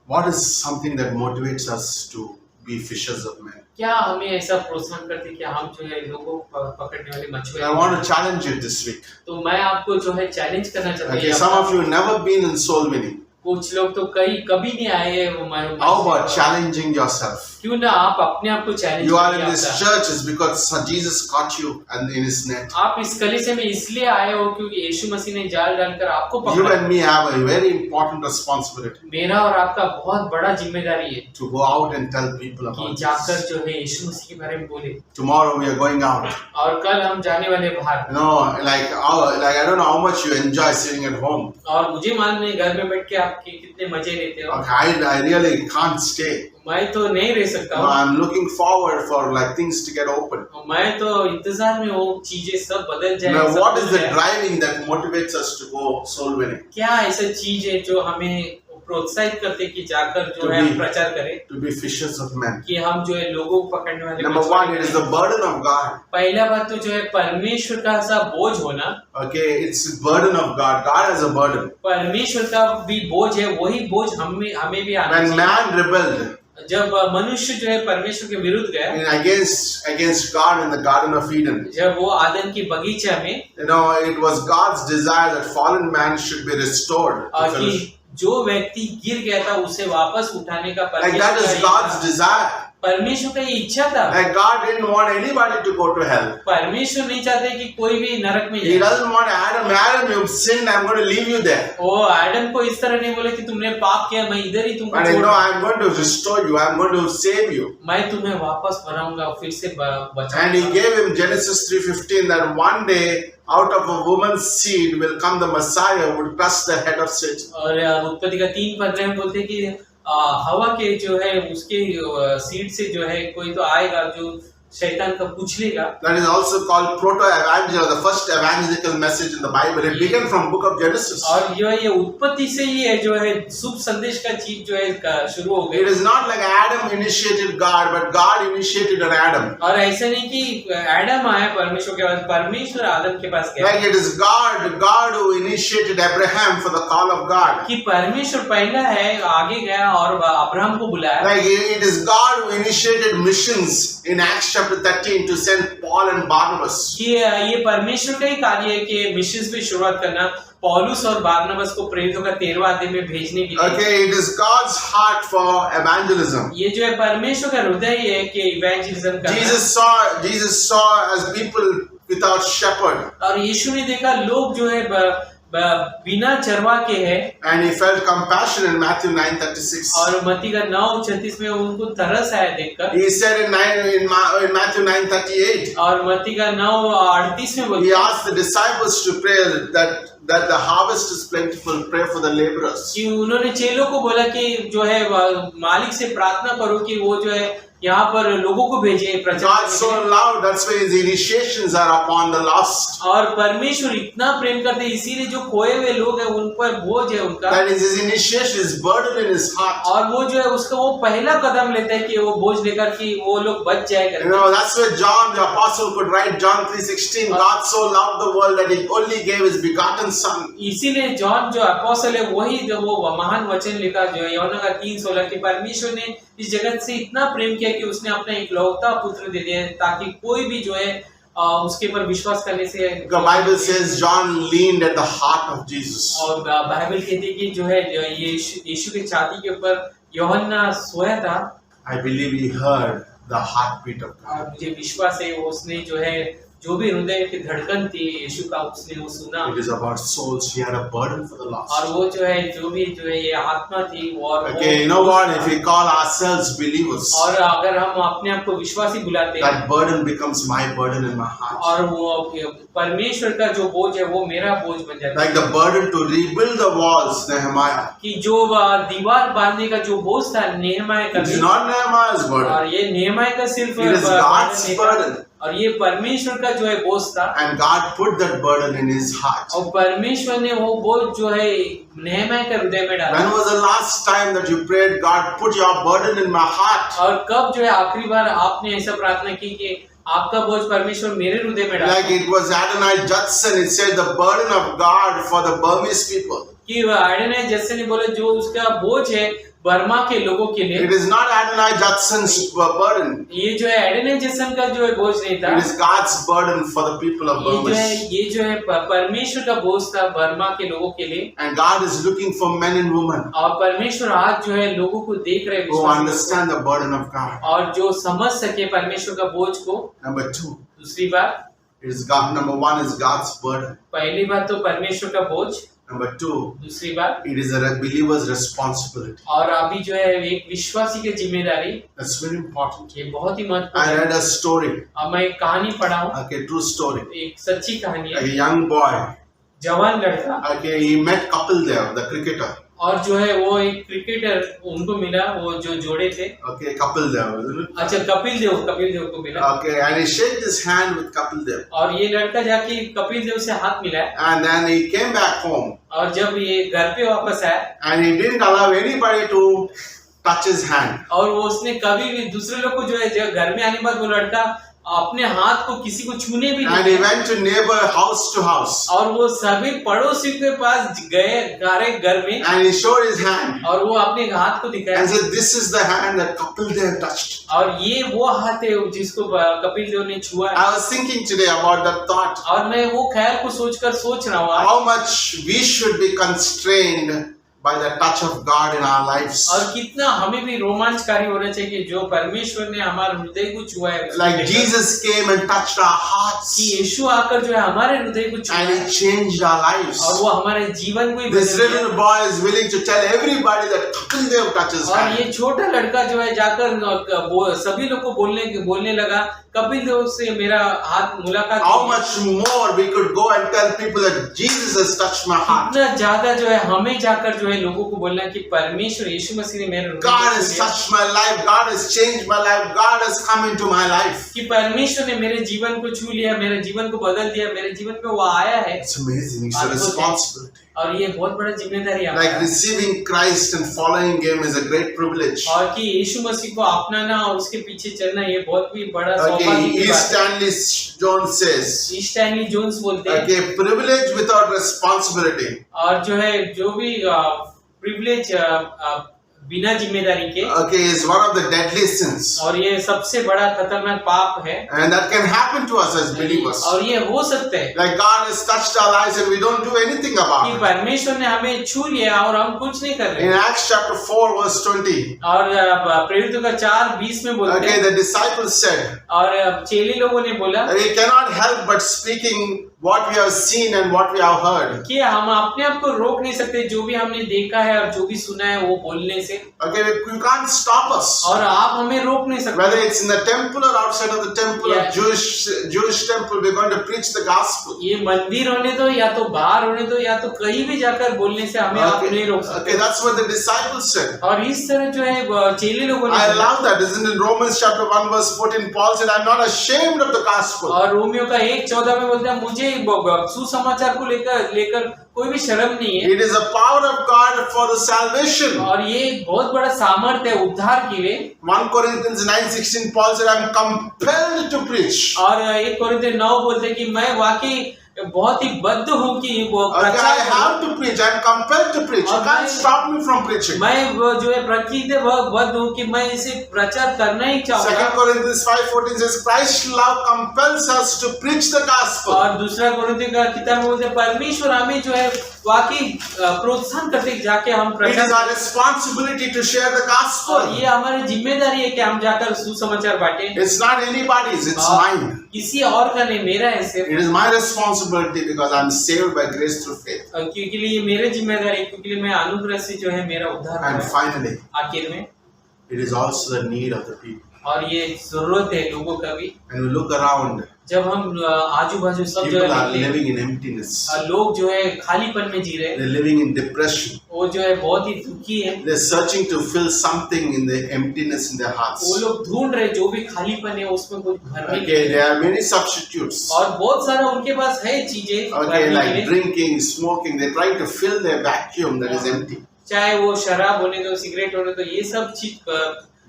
What is something that motivates us to be fishers of men? क्या हमें ऐसा प्रोत्साहन करते कि हम जो है लोगों को पकड़ने वाले I मछुआरे want to challenge you this week. तो मैं आपको जो है चैलेंज करना चाहता Okay, हूँ some of you have never been in soul winning. कुछ लोग तो कभी नहीं आए हैं वो How about challenging yourself? क्यों ना आप अपने आप को चैलेंज You are करिए in this आपका। church is because Jesus caught you and in his net. आप इस कलीसिया में इसलिए आए हो क्योंकि यीशु मसीह ने जाल डालकर आपको You पकड़ा। and me have a very important responsibility मेरा और आपका बहुत बड़ा जिम्मेदारी है to go out and tell people कि about जाकर this. जो है यीशु मसीह के बारे में बोले। Tomorrow we are going out. और कल हम जाने वाले बाहर। You know, like I don't know how much you enjoy sitting at home. और मुझे मालूम नहीं घर में बैठ के आपके कितने मजे लेते हो। Okay, I really can't stay. मैं तो नहीं रह सकता No, हूँ। I'm looking forward for like things to get open. मैं तो इंतजार में हूँ चीजें सब बदल जाए। Now, सब what बदल is the जाए। driving that motivates us to go soul winning? क्या ऐसा चीज है जो हमें प्रोत्साहित करते कि जाकर जो To है be- हम प्रचार करें To be fishers of men. कि हम जो है लोगों को पकड़ने वाले Number मछुआरे one, it is बनें। the burden of God. पहला बात तो जो है परमेश्वर का सा बोझ होना। Okay, it's the burden of God. God has a burden. परमेश्वर का भी बोझ है, वही बोझ हमें भी आना When चाहिए। man rebelled जब मनुष्य जो है परमेश्वर के विरुद्ध गया, against God in the Garden of Eden, जब वो आदम की बगीचा में you know, it was God's desire that fallen man should be restored. to कि fellowship. जो व्यक्ति गिर गया था उसे वापस उठाने का Like that is God's desire. परमेश्वर का ये इच्छा था। Like God didn't want anybody to go to hell. परमेश्वर नहीं चाहते कि कोई भी नरक में He जाए। doesn't want Adam, you've sinned, I'm going to leave you there. वो आदम को इस तरह नहीं बोले कि तुमने पाप किया, मैं इधर ही तुमको And छोड़ you know, दूं। I'm going to restore you, I'm going to save you. मैं तुम्हें वापस बनाऊंगा, फिर से And बचाऊंगा। he gave him Genesis 3:15 that one day out of a woman's seed will come the Messiah who would crush the head of Satan. और उत्पत्ति का 3:15 में बोलते हैं कि हवा के जो है उसके सीड से जो है कोई तो आएगा जो शैतान का कुचलेगा। That is also called proto-evangel, the first evangelical message in the Bible. It began from book of Genesis. और जो है ये उत्पत्ति से ही है जो है शुभ संदेश का चीज जो है शुरू हो It गई। is not like Adam initiated God, but God initiated an Adam. और ऐसा नहीं कि आदम आया परमेश्वर के पास, परमेश्वर आदम के पास गया। Like it is God who initiated Abraham for the call of God. कि परमेश्वर पहला है, आगे गया और अब्राहम को बुलाया। Like it is God who initiated missions in Acts chapter 13 to send Paul and Barnabas. कि ये परमेश्वर का ही कार्य है कि मिशंस में शुरुआत करना, पौलुस और बारनबास को प्रेरितों का 13वां अध्याय में भेजने के लिए। Okay, it is God's heart for evangelism. ये जो है परमेश्वर का हृदय ही है कि इवेंजलिज्म करना। Jesus saw as people without shepherd, और यीशु ने देखा लोग जो है बिना चरवा के है, and he felt compassion in Matthew 9:36. और मत्ती का 9:36 में उनको तरस आया देखकर। He said in Matthew 9:38, और मत्ती का 9:38 में he बोलते हैं asked the disciples to pray that the harvest is plentiful, pray for the laborers. कि उन्होंने चेलों को बोला कि जो है मालिक से प्रार्थना करो कि वो जो है यहाँ पर लोगों को भेजे प्रचार God करने so के लिए। loved, that's why his initiations are upon the lost. और परमेश्वर इतना प्रेम करते हैं, इसीलिए जो खोए हुए लोग हैं उन पर बोझ है उनका। That is his initiation, his burden in his heart. और वो जो है उसका वो पहला कदम लेता है कि वो बोझ लेकर कि वो लोग बच जाए You करके। know, that's where John the apostle could write John 3:16, God so loved the world that he only gave his begotten son. इसीलिए जॉन जो अपोस्टल है वही जो वो महान वचन लिखा जो है यूहन्ना का 3:16 कि परमेश्वर ने इस जगत से इतना प्रेम किया कि उसने अपना इकलौता पुत्र दे दिया ताकि कोई भी जो है उसके पर विश्वास करने से। The Bible says John leaned at the heart of Jesus. और बाइबल कहती है कि जो है यीशु के छाती के ऊपर यूहन्ना सोया था। I believe he heard the heartbeat of God. और मुझे विश्वास है वो उसने जो है जो भी हृदय की धड़कन थी यीशु का उसने वो सुना। It is about souls. He had a burden for the और lost. वो जो है जो भी जो है ये आत्मा थी और Okay, you know what? If we call ourselves believers, और अगर हम अपने आप को विश्वासी बुलाते हैं that burden becomes my burden in my heart. और वो परमेश्वर का जो बोझ है वो मेरा बोझ बन जाता है। Like the burden to rebuild the walls, Nehemiah. कि जो दीवार बांधने का जो बोझ था नेहमाया का It is भी, not Nehemiah's burden. और ये नेहमाया का सिर्फ It is God's नहीं था, burden. और ये परमेश्वर का जो है बोझ था। And God put that burden in his heart. और परमेश्वर ने वो बोझ जो है नेहमाया के हृदय में डाला। When was the last time that you prayed, God, put your burden in my heart? और कब जो है आखिरी बार आपने ऐसा प्रार्थना की कि आपका बोझ परमेश्वर मेरे हृदय में डाला? Like it was Adonai Judson, it said the burden of God for the Burmese people. कि आडोनी जैसे ने बोला जो उसका बोझ है बर्मा के लोगों के लिए It is not Adonai Judson's burden. ये जो है एडेनाइजेशन का जो है बोझ नहीं था, It is God's burden for the people of Burma. ये जो है परमेश्वर का बोझ था बर्मा के लोगों के लिए। And God is looking for men and women और परमेश्वर आज जो है लोगों को देख रहे हैं who विश्वासियों understand the burden of God. को, और जो समझ सके परमेश्वर का बोझ को। Number two, दूसरी बात, it is God. Number one is God's burden. पहली बात तो परमेश्वर का बोझ, Number two, दूसरी बात, it is a believer's responsibility. और अभी जो है एक विश्वासी की जिम्मेदारी, That's very important. ये बहुत ही I महत्वपूर्ण है। read a story, अब मैं एक कहानी पढ़ा हूँ, okay, true story. एक सच्ची कहानी A है। young boy, जवान लड़का, okay, he met Kapil Dev, the cricketer. और जो है वो एक क्रिकेटर उनको मिला, वो जो जोड़े थे, Okay, Kapil Dev, isn't it? अच्छा कपिल देव को मिला, Okay, and he shook his hand with Kapil Dev. और ये लड़का जाके कपिल देव से हाथ मिलाया, And then he came back home और जब ये घर पे वापस आया, and he didn't allow anybody to touch his hand. और वो उसने कभी भी दूसरे लोग को जो है जब घर में आने के बाद वो लड़का अपने हाथ को किसी को छूने भी And नहीं he went to neighbor house to house. और वो सभी पड़ोसी के पास गए घर में, And he showed his hand और वो अपने हाथ को दिखाया and said, "This is the hand that Kapil Dev touched." और ये वो हाथ है जिसको कपिल देव ने छुआ है। I was thinking today about that thought. और मैं वो ख्याल को सोच रहा हूँ How much we should be constrained by the touch of God in our lives. और कितना हमें भी रोमांचकारी होना चाहिए कि जो परमेश्वर ने हमारे हृदय को छुआ है, Like Jesus came and touched our hearts कि यीशु आकर जो है हमारे हृदय को छुआ and है, he changed our lives. और वो हमारे जीवन को ही This बदल दिया। little boy is willing to tell everybody that Kapil Dev touches और hand. ये छोटा लड़का जो है जाकर सभी लोग को बोलने लगा कपिल देव से मेरा हाथ मुलाकात How हुई। much more we could go and tell people that Jesus has touched my heart. इतना ज्यादा जो है हमें जाकर जो है लोगों को बोलना कि परमेश्वर यीशु मसीह ने मेरे हृदय को God छू has लिया, touched my life. God has changed my life. God has come into my life. कि परमेश्वर ने मेरे जीवन को छू लिया, मेरे जीवन को बदल दिया, मेरे जीवन में वो आया है। It's amazing. It's a responsibility. और ये बहुत बड़ा जिम्मेदारी है Like receiving Christ and following Him is a great privilege. और कि यीशु मसीह को अपनाना और उसके पीछे चलना ये बहुत भी बड़ा Okay, सौभाग्य की E. बात है। Stanley Jones says, Stanley Jones बोलते हैं, okay, privilege without responsibility. और जो है जो भी प्रिविलेज बिना जिम्मेदारी के, Okay, is one of the deadly sins. और ये सबसे बड़ा खतरनाक पाप है, And that can happen to us as believers. और ये हो सकता है Like God has touched our lives and we don't do anything कि about it. परमेश्वर ने हमें छू लिया और हम कुछ नहीं कर In रहे। Acts chapter 4 verse 20, और प्रेरितों का 4:20 में बोलते okay, हैं, the disciples said, और चेली लोगों ने बोला we cannot help but speaking what we have seen and what we have heard. कि हम अपने आप को रोक नहीं सकते, जो भी हमने देखा है और जो भी सुना है वो बोलने से, Okay, you can't stop us. और आप हमें रोक नहीं सकते। Whether it's in the temple or outside of the temple, Yeah. or Jewish temple, we're going to preach the gospel. ये मंदिर होने दो या तो बाहर होने दो या तो कहीं भी जाकर बोलने से हमें आप नहीं रोक Okay, सकते। that's what the disciples said. और इस तरह जो है चेले लोगों ने I बोला। love that. Isn't it Romans chapter 1 verse 14? Paul said, I'm not ashamed of the gospel. और रोमियो का 1:14 में बोलता है मुझे सुसमाचार को लेकर कोई भी शर्म नहीं है, It is a power of God for the salvation. और ये एक बहुत बड़ा सामर्थ्य है उद्धार के लिए। 1 Corinthians 9:16, Paul said, I'm compelled to preach. और 1 कोरिन्थियों 9 बोलते हैं कि मैं वाकई बहुत ही बद्ध हूँ कि वो Okay, I प्रचार have to preach. I'm compelled to preach. You can't stop me from preaching. मैं वो जो है प्रकृति बद्ध हूँ कि मैं इसे प्रचार करना ही 2 चाहूँगा। Corinthians 5:14 says, Christ's love compels us to preach the gospel. और दूसरा कोरिन्थियों का किताब में बोलते हैं परमेश्वर हमें जो है वाकई प्रोत्साहन करते हैं जाके हम It प्रचार is our responsibility to share the और gospel. ये हमारी जिम्मेदारी है कि हम जाकर सुसमाचार बांटें। It's not anybody's, it's mine. किसी और का नहीं, मेरा है सिर्फ। It is my responsibility because I'm saved by grace through faith. क्योंकि ये मेरे जिम्मेदारी है, क्योंकि मैं अनुग्रह से जो है मेरा उद्धार हुआ And है। finally, आखिर में it is also the need of the people. और ये जरूरत है लोगों का भी। And we look around, जब हम आजू बाजू सब people जगह are निकले, living in emptiness. लोग जो है खालीपन में जी रहे हैं, They're living in depression. वो जो है बहुत ही दुखी है। They're searching to fill something in the emptiness in their वो hearts. लोग ढूंढ रहे जो भी खालीपन है उसमें कुछ भरने के Okay, लिए। there are many substitutes. और बहुत सारा उनके पास है चीजें Okay, भरने के like लिए, drinking, smoking. They're trying to fill their vacuum that is empty. चाहे वो शराब होने दो, सिगरेट होने दो, ये सब चीज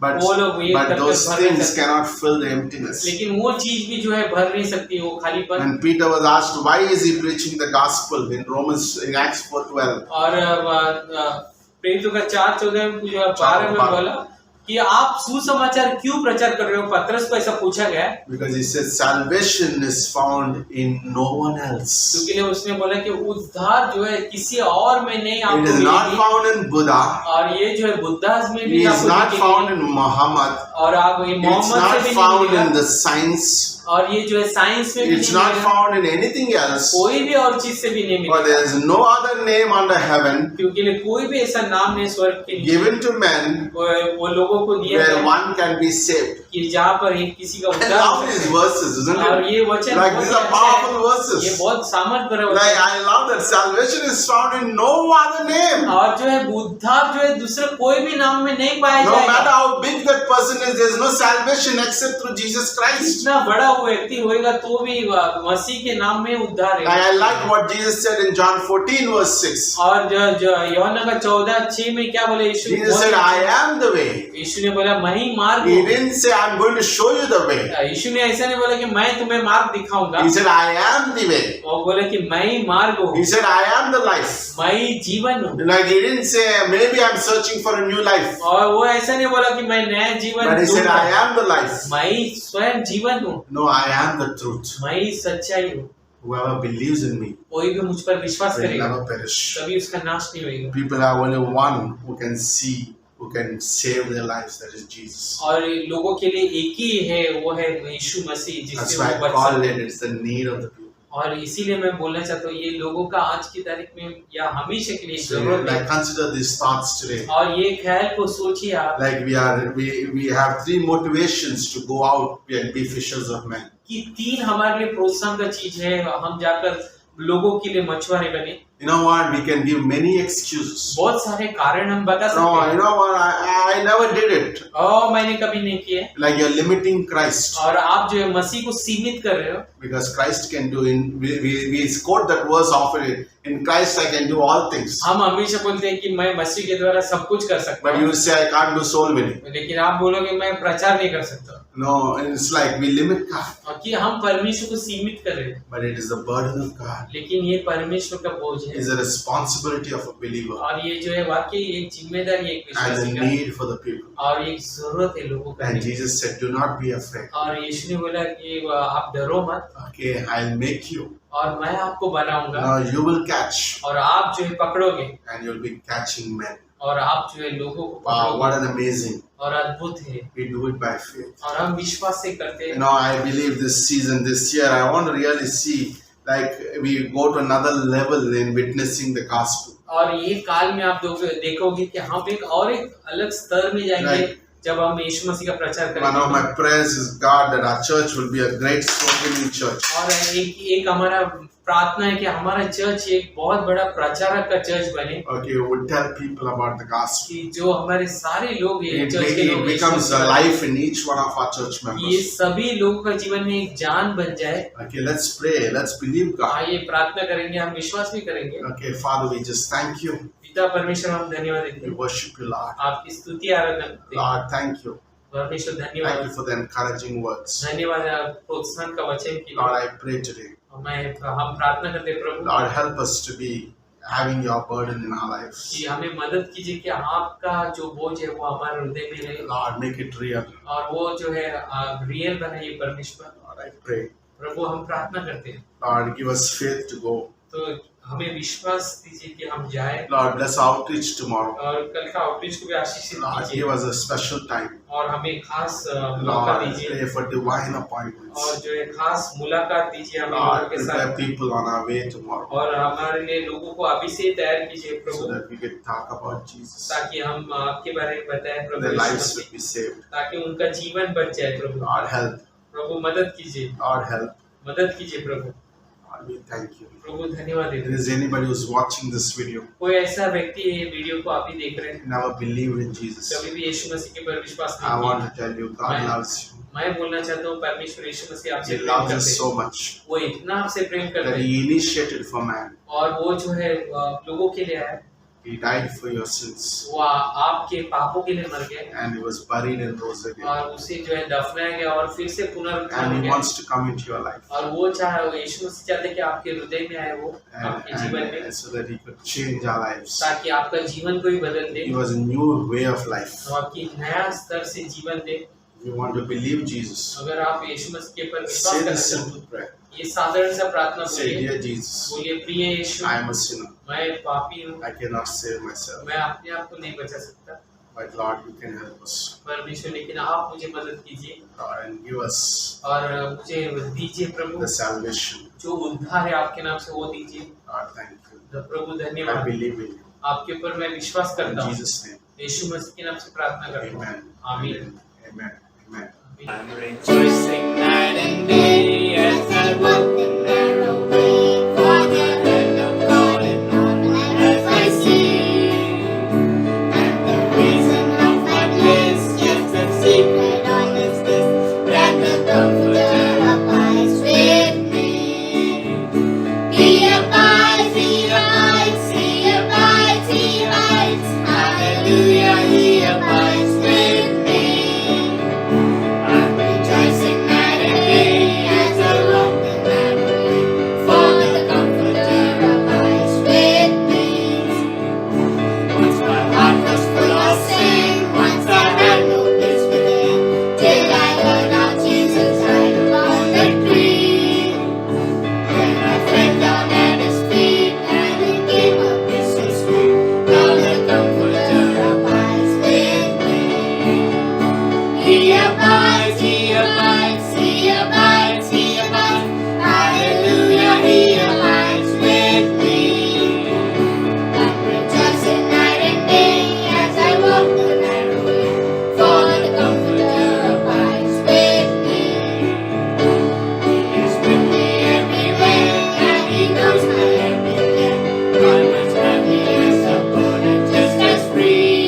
But, वो लोग ये but करके those भर नहीं things सकते। cannot fill the emptiness. लेकिन वो चीज भी जो है भर नहीं सकती वो खालीपन। And Peter was asked, why is he preaching the gospel in Acts 4:12? और प्रेरितों का 4:14 में 12 में बोला कि आप सुसमाचार क्यों प्रचार कर रहे हो। पतरस को ऐसा पूछा गया Because he says salvation is found in no one else. क्योंकि उसने बोला कि उद्धार जो है किसी और में नहीं It आपको is not मिलेगी। found in Buddha. और ये जो है बुद्धास में It भी is आपको not मिलेगी। found in Muhammad. और आप ये It's मोहम्मद से not भी नहीं found in मिलेगा। the science. और ये जो है साइंस में भी It's नहीं not मिलेगा। found in anything else. कोई भी और चीज से भी नहीं For मिलेगा, there is no other name under heaven क्योंकि कोई भी ऐसा नाम नहीं स्वर्ग के नीचे given to men वो लोगों को दिया where गया one can be saved. कि जहाँ पर एक किसी का I उद्धार love हो these सके। verses, isn't और it? ये वचन Like बहुत these ही are अच्छा powerful है। verses. ये बहुत सामर्थ भरा वचन Like है। I love that salvation is found in no other name. और जो है उद्धार जो है दूसरे कोई भी नाम में नहीं पाया No matter जाएगा। how big that person is, there is no salvation except through Jesus Christ. इतना बड़ा वो व्यक्ति होएगा तो भी मसीह के नाम में उद्धार है। I like what Jesus said in John 14 verse 6. और जो यूहन्ना का 14:6 में क्या बोले यीशु? Jesus said, I am the way. यीशु ने बोला मैं ही मार्ग He हूँ। didn't say, I'm going to show you the way. यीशु ने ऐसा नहीं बोला कि मैं तुम्हें मार्ग दिखाऊंगा। He said, I am the way. वो बोला कि मैं ही मार्ग हूँ, He said, I am the life. मैं ही जीवन हूँ। Like he didn't say, maybe I'm searching for a new life. और वो ऐसा नहीं बोला कि मैं नया जीवन But he said, दूंगा। I am the life. मैं ही स्वयं जीवन हूँ, No, I am the truth. मैं ही सच्चाई हूँ। Whoever believes in me कोई भी मुझ पर विश्वास will करेगा never perish. कभी उसका नाश नहीं होगा। People have only one who can see, who can save their lives, that is Jesus. और लोगों के लिए एक ही है, वो है यीशु मसीह, That's जिससे why वो I बच call सकते it, हैं। it's the need of the people. और इसीलिए मैं बोलना चाहता हूँ ये लोगों का आज की तारीख में या हमेशा के लिए So, जरूरत है। like consider these thoughts today. और ये ख्याल को सोचिए आप Like we have three motivations to go out and be fishers of men. कि 3 हमारे लिए प्रोत्साहन का चीज है, हम जाकर लोगों के लिए मछुआरे बने। You know what? We can give many excuses. बहुत सारे कारण हम बता सकते No, हैं। you know what? I never did it. मैंने कभी नहीं किया। Like you're limiting Christ. और आप जो है मसीह को सीमित कर रहे हो। Because Christ can do we quote that verse often. In Christ I can do all things. हम हमेशा बोलते हैं कि मैं मसीह के द्वारा सब कुछ कर सकता But हूँ, you say I can't do soul winning. लेकिन आप बोलोगे मैं प्रचार नहीं कर सकता। No, and it's like we limit God. और कि हम परमेश्वर को सीमित कर रहे हैं, But it is the burden of God. लेकिन ये परमेश्वर का बोझ है। It is a responsibility of a believer और ये जो है वाकई एक जिम्मेदारी है एक and विश्वासी the का, need for the people. और एक जरूरत है लोगों का। And Jesus said, do not be afraid. और यीशु ने बोला कि आप डरो मत, Okay, I'll make you. और मैं आपको बनाऊंगा, Now you will catch और आप जो है पकड़ोगे, and you'll be catching men. और आप जो है लोगों को Wow, what पकड़ोगे। an amazing. और अद्भुत है, We do it by faith. और हम विश्वास से करते You हैं। know, I believe this season, this year, I want to really see like we go to another level in witnessing the gospel. और ये काल में आप देखोगे कि हम एक अलग स्तर में जाएंगे Right. जब हम यीशु मसीह का प्रचार One of करेंगे। my prayers is God that our church will be a great soul-winning church. और एक हमारा प्रार्थना है कि हमारा चर्च एक बहुत बड़ा प्रचारक का चर्च बने, Okay, we will tell people about the gospel. कि जो हमारे सारे लोग हैं It, चर्च के it लोग becomes a life in each one of our church ये members. सभी लोगों का जीवन में एक जान बन जाए। Okay, let's pray. Let's believe God. आइए प्रार्थना करेंगे, हम विश्वास भी करेंगे। Okay, Father, we just thank you. पिता परमेश्वर हम धन्यवाद देते We हैं, worship you, Lord. आपकी स्तुति आराधना करते हैं। Lord, thank you. परमेश्वर Thank धन्यवाद, you for the encouraging words. धन्यवाद आप प्रोत्साहन का वचन की। Lord, I pray today. हम प्रार्थना करते हैं प्रभु Lord, help us to be having your burden in our lives. कि हमें मदद कीजिए कि आपका जो बोझ है वो हमारे हृदय में रहे, Lord, make it real. और वो जो है रियल बनाइए परमेश्वर। Lord, I pray. प्रभु हम प्रार्थना करते हैं, Lord, give us faith to go. तो हमें विश्वास दीजिए कि हम जाए, Lord, bless outreach tomorrow. और कल का आउटरीच को भी आशीषित Lord, कीजिए, give us a special time. और हमें खास मौका Lord, दीजिए, pray for divine और appointments. जो है खास मुलाकात दीजिए हम Lord, लोगों के prepare साथ, people on our way tomorrow और हमारे लिए लोगों को अभी से ही तैयार कीजिए so Prabhu, that we can talk about Jesus. ताकि हम आपके बारे में बताएं प्रभु Their Yeshu lives Masih, will be saved. ताकि उनका जीवन बच जाए प्रभु। Lord, help. प्रभु मदद कीजिए, Lord, help. मदद कीजिए प्रभु। Lord, we thank you. प्रभु धन्यवाद If देते there हैं। is anybody who's watching this video, कोई ऐसा व्यक्ति है ये वीडियो को आप ही देख रहे हैं, never believed in Jesus, कभी भी यीशु मसीह के पर विश्वास I नहीं want किया, to tell you, God Amen. loves you. मैं बोलना चाहता हूँ परमेश्वर यीशु मसीह आपसे He प्रेम loves करते us हैं, so much वो इतना आपसे प्रेम करते that हैं, He initiated for man और वो जो है लोगों के लिए आया He died for your sins. वो आपके पापों के लिए मर गए And he was buried and rose again. और उसे जो है दफनाया गया और फिर से पुनरुत्थान And हो he गया wants to come into your life. और वो यीशु मसीह चाहते हैं कि आपके हृदय में आए वो आपके जीवन में And so that he could change our lives. ताकि आपका जीवन को ही बदल दे Give us a new way of life. और आपकी नया स्तर से जीवन दे If you want to believe Jesus, अगर आप यीशु मसीह के पर विश्वास say करते this हैं simple prayer. ये साधारण सा प्रार्थना Say, बोलिए Dear Jesus, बोलिए प्रिय यीशु I am a sinner. मैं पापी हूँ I cannot save myself. मैं अपने आप को नहीं बचा सकता But Lord, you can help us. परमेश्वर लेकिन आप मुझे मदद कीजिए Lord, and give us और मुझे दीजिए प्रभु the salvation. जो उद्धार है आपके नाम से वो दीजिए Lord, thank you. तो प्रभु I धन्यवाद believe in you. आपके ऊपर मैं विश्वास In करता हूँ Jesus' name. यीशु मसीह के नाम से प्रार्थना करता हूँ Amen. आमीन Amen. Amen. I'm rejoicing night and day as I walk the narrow way, for the hand of God in all my life I see. And the reason of my bliss, yes, the secret all is this, that the Comforter abides with me. He abides, He abides, He abides, He abides. Hallelujah, He abides with me. I'm rejoicing night and day as I walk the narrow way, for the Comforter abides with me. Once my heart was full of sin, once I had no peace within, till I heard how Jesus died upon the tree. Then I fell down at His feet, and He gave up His sweet. Now the Comforter abides with me. He abides, He abides, He abides, He abides. Hallelujah, He abides with me. I'm rejoicing night and day as I walk the narrow way, for the Comforter abides with me. He is with me everywhere, and He knows my every care. I'm as happy as a bird and just as free.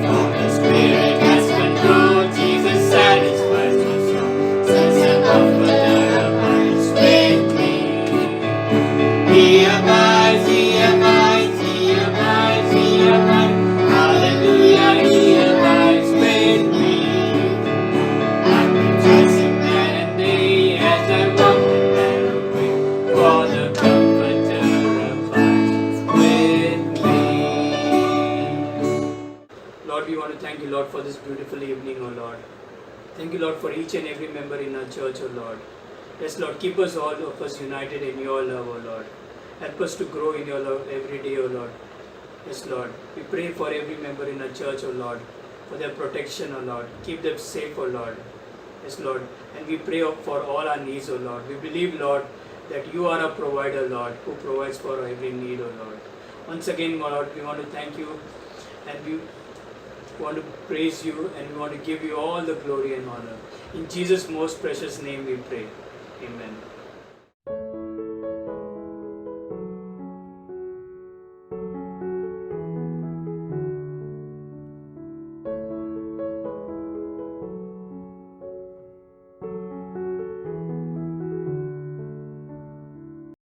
For the Spirit has control, Jesus satisfies my soul, since the Comforter abides with me. He abides, He abides, He abides, He abides. Hallelujah, He abides with me. I'm rejoicing night and day as I walk the narrow way, for the Comforter abides with me. Lord, we want to thank you, Lord, for this beautiful evening, oh Lord. Thank you, Lord, for each and every member in our church, oh Lord. Yes, Lord, keep us all of us united in your love, oh Lord. Help us to grow in your love every day, oh Lord. Yes, Lord. We pray for every member in our church, oh Lord, for their protection, oh Lord. Keep them safe, oh Lord. Yes, Lord. And we pray for all our needs, oh Lord. We believe, Lord, that you are a provider, Lord, who provides for every need, oh Lord. Once again, Lord, we want to thank you, and we want to praise you, and we want to give you all the glory and honor. In Jesus' most precious name we pray. Amen.